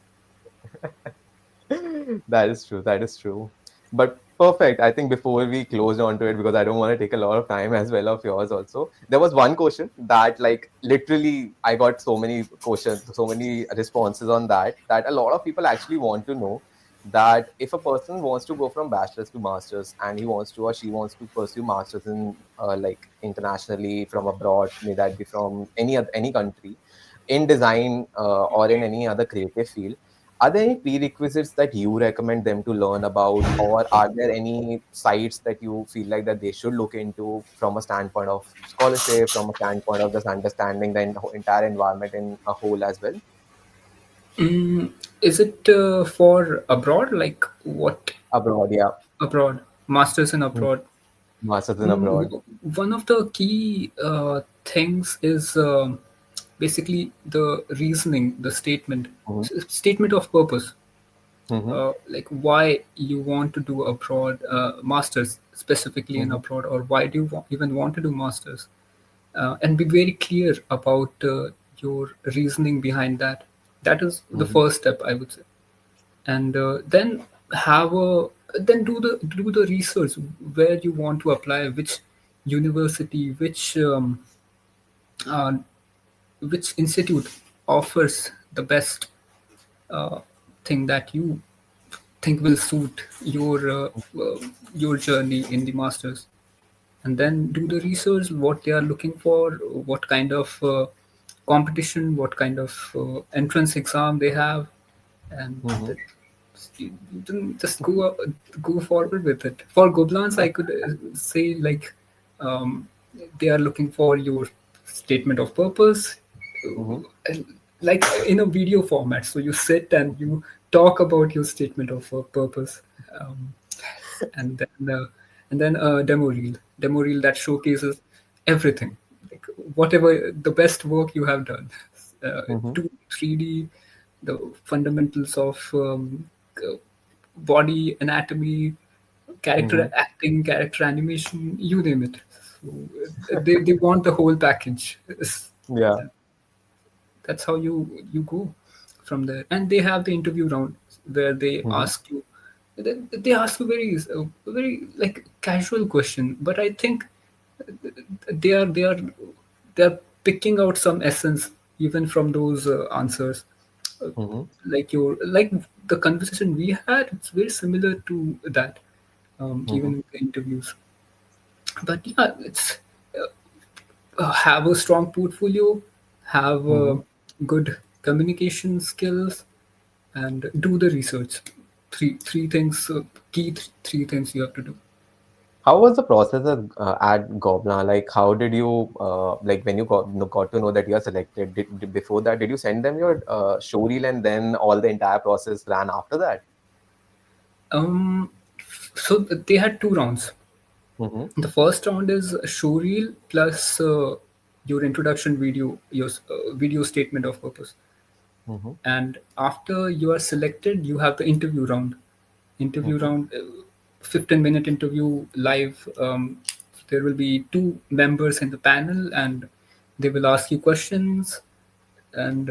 that is true. That is true. But Perfect. I think before we close on to it, because I don't want to take a lot of time as well of yours also, there was one question that like literally I got so many questions, so many responses on that, that a lot of people actually want to know that if a person wants to go from bachelor's to master's and he wants to or she wants to pursue masters in like internationally from abroad, may that be from any country, in design or in any other creative field, are there any prerequisites that you recommend them to learn about, or are there any sites that you feel like that they should look into from a standpoint of scholarship, from a standpoint of just understanding the entire environment in a whole as well? Mm, is it for abroad? Like what Abroad, yeah. abroad? Masters in Mm. abroad. Masters in abroad. One of the key things is basically the reasoning, the statement, Mm-hmm. statement of purpose. Mm-hmm. Like why you want to do abroad masters specifically in Mm-hmm. abroad, or why do you even want to do masters, and be very clear about your reasoning behind that. That is the Mm-hmm. first step, I would say. And then have a then do the research where you want to apply, which university, uh, which institute offers the best uh, thing that you think will suit your journey in the masters. And then do the research what they are looking for, what kind of competition, what kind of entrance exam they have, and Mm-hmm. then just go forward with it. For Gobelins, I could say like um, they are looking for your statement of purpose, Mm-hmm. and like in a video format. So you sit and you talk about your statement of purpose, um, and then demo reel that showcases everything, like whatever the best work you have done, Mm-hmm. 2 3D, the fundamentals of uh, body anatomy, Mm-hmm. character acting, character animation, you name it. So they want the whole package. Yeah. That's how you go from there. And they have the interview round where Mm-hmm. they ask you very like casual question, but I think they are they are they are picking out some essence even from those answers. Uh, Mm-hmm. like the conversation we had, it's very similar to that, Mm-hmm. even in the interviews. But yeah, it's have a strong portfolio, have Mm-hmm. good communication skills, and do the research. Three things, three things you have to do. How was the process at Goblin? Like, how did you like when you got to know that you are selected? Before that, did you send them your show reel and then all the entire process ran after that? Um, so they had 2 rounds. Mm-hmm. The first round is a show reel plus your introduction video, your video statement of purpose. Mm-hmm. And after you are selected, you have the interview round. Interview Mm-hmm. round, 15-minute interview live. There will be 2 members in the panel, and they will ask you questions. And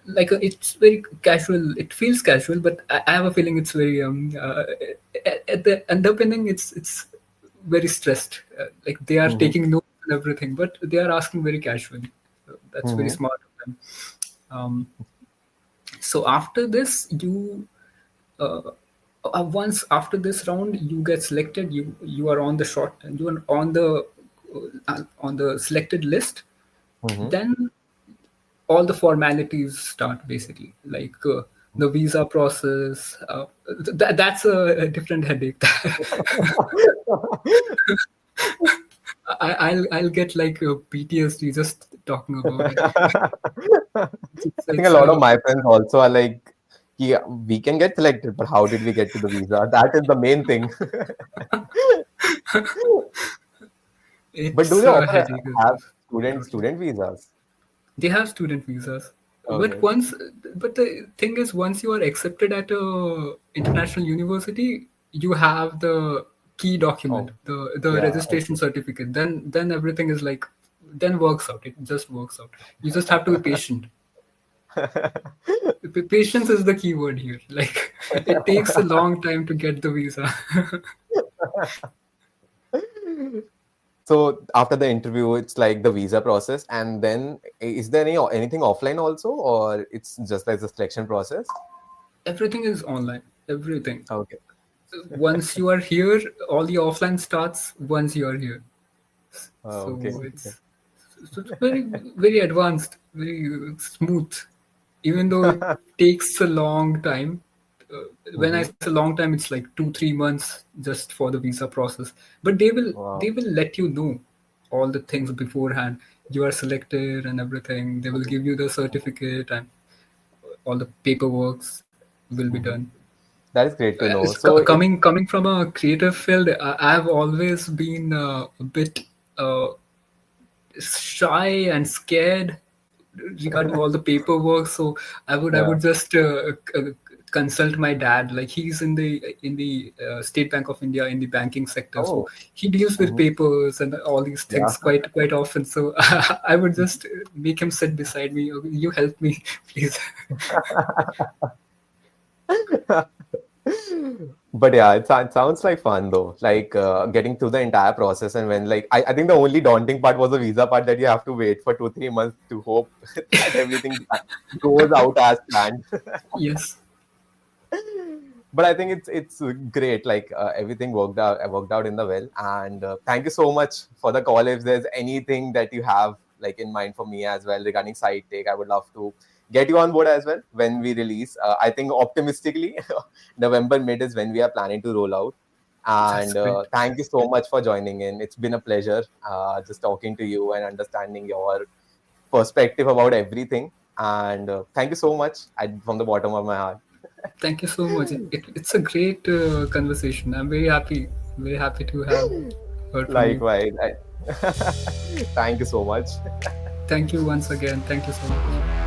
like it's very casual. It feels casual, but I have a feeling it's very at the underpinning. It's very stressed. Like they are Mm-hmm. taking notes and everything, but they are asking very casually. That's very Mm-hmm. smart of them. Um, so after this, you once after this round you get selected, you are on the short, you are on the selected list. Mm-hmm. Then all the formalities start, basically, like the visa process. That's a different headache. I'll get like PTSD just talking about it. I think a It's lot of my friends also are like, yeah, we can get selected, but how did we get to the visa? That is the main thing. But do it's they a offer headache as have well. Totally. student visas? They have student visas, but Okay. once, but the thing is, once you are accepted at a international university, you have the key document, Oh, the yeah. registration certificate. Then everything is like, then works out. It just works out. You just have to be patient. Okay. Patience is the key word here. Like It takes a long time to get the visa. So after the interview, it's like the visa process, and then is there anything offline also, or it's just like the selection process? Everything is online. Everything. Okay. Once you are here, all the offline starts once you are here. Okay. So it's very very advanced, very smooth. Even though it takes a long time. When I Mm-hmm. say long time, it's like 2 3 months just for the visa process. But they Wow. will let you know all the things beforehand. You are selected and everything. They will give you the certificate and all the paperworks will be Mm-hmm. done. That is great to know. It's So it. coming from a creative field, I've always been a bit uh, shy and scared regarding all the paperwork. So I Yeah. would just consult my dad. Like he's in the State Bank of India in the banking sector, so Oh. he deals with Mm-hmm. papers and all these Yeah. things quite often. So I would just make him sit beside me. "Okay, you help me, please." But yeah, it sounds like fun though. Like getting through the entire process, and when like I think the only daunting part was the visa part, that you have to wait for 2 3 months to hope that everything goes out as planned. Yes, But I think it's great. Like everything worked out in the well. And thank you so much for the call. If there's anything that you have like in mind for me as well regarding side take, I would love to get you on board as well when we release. I think optimistically, November mid is when we are planning to roll out. that's And great. thank you so much for joining in. It's been a pleasure just talking to you and understanding your perspective about everything. And thank you so much from the bottom of my heart. Thank you so much. It's a great conversation. I'm very happy to have heard from you. Likewise. Thank you so much. Thank you once again. Thank you so much.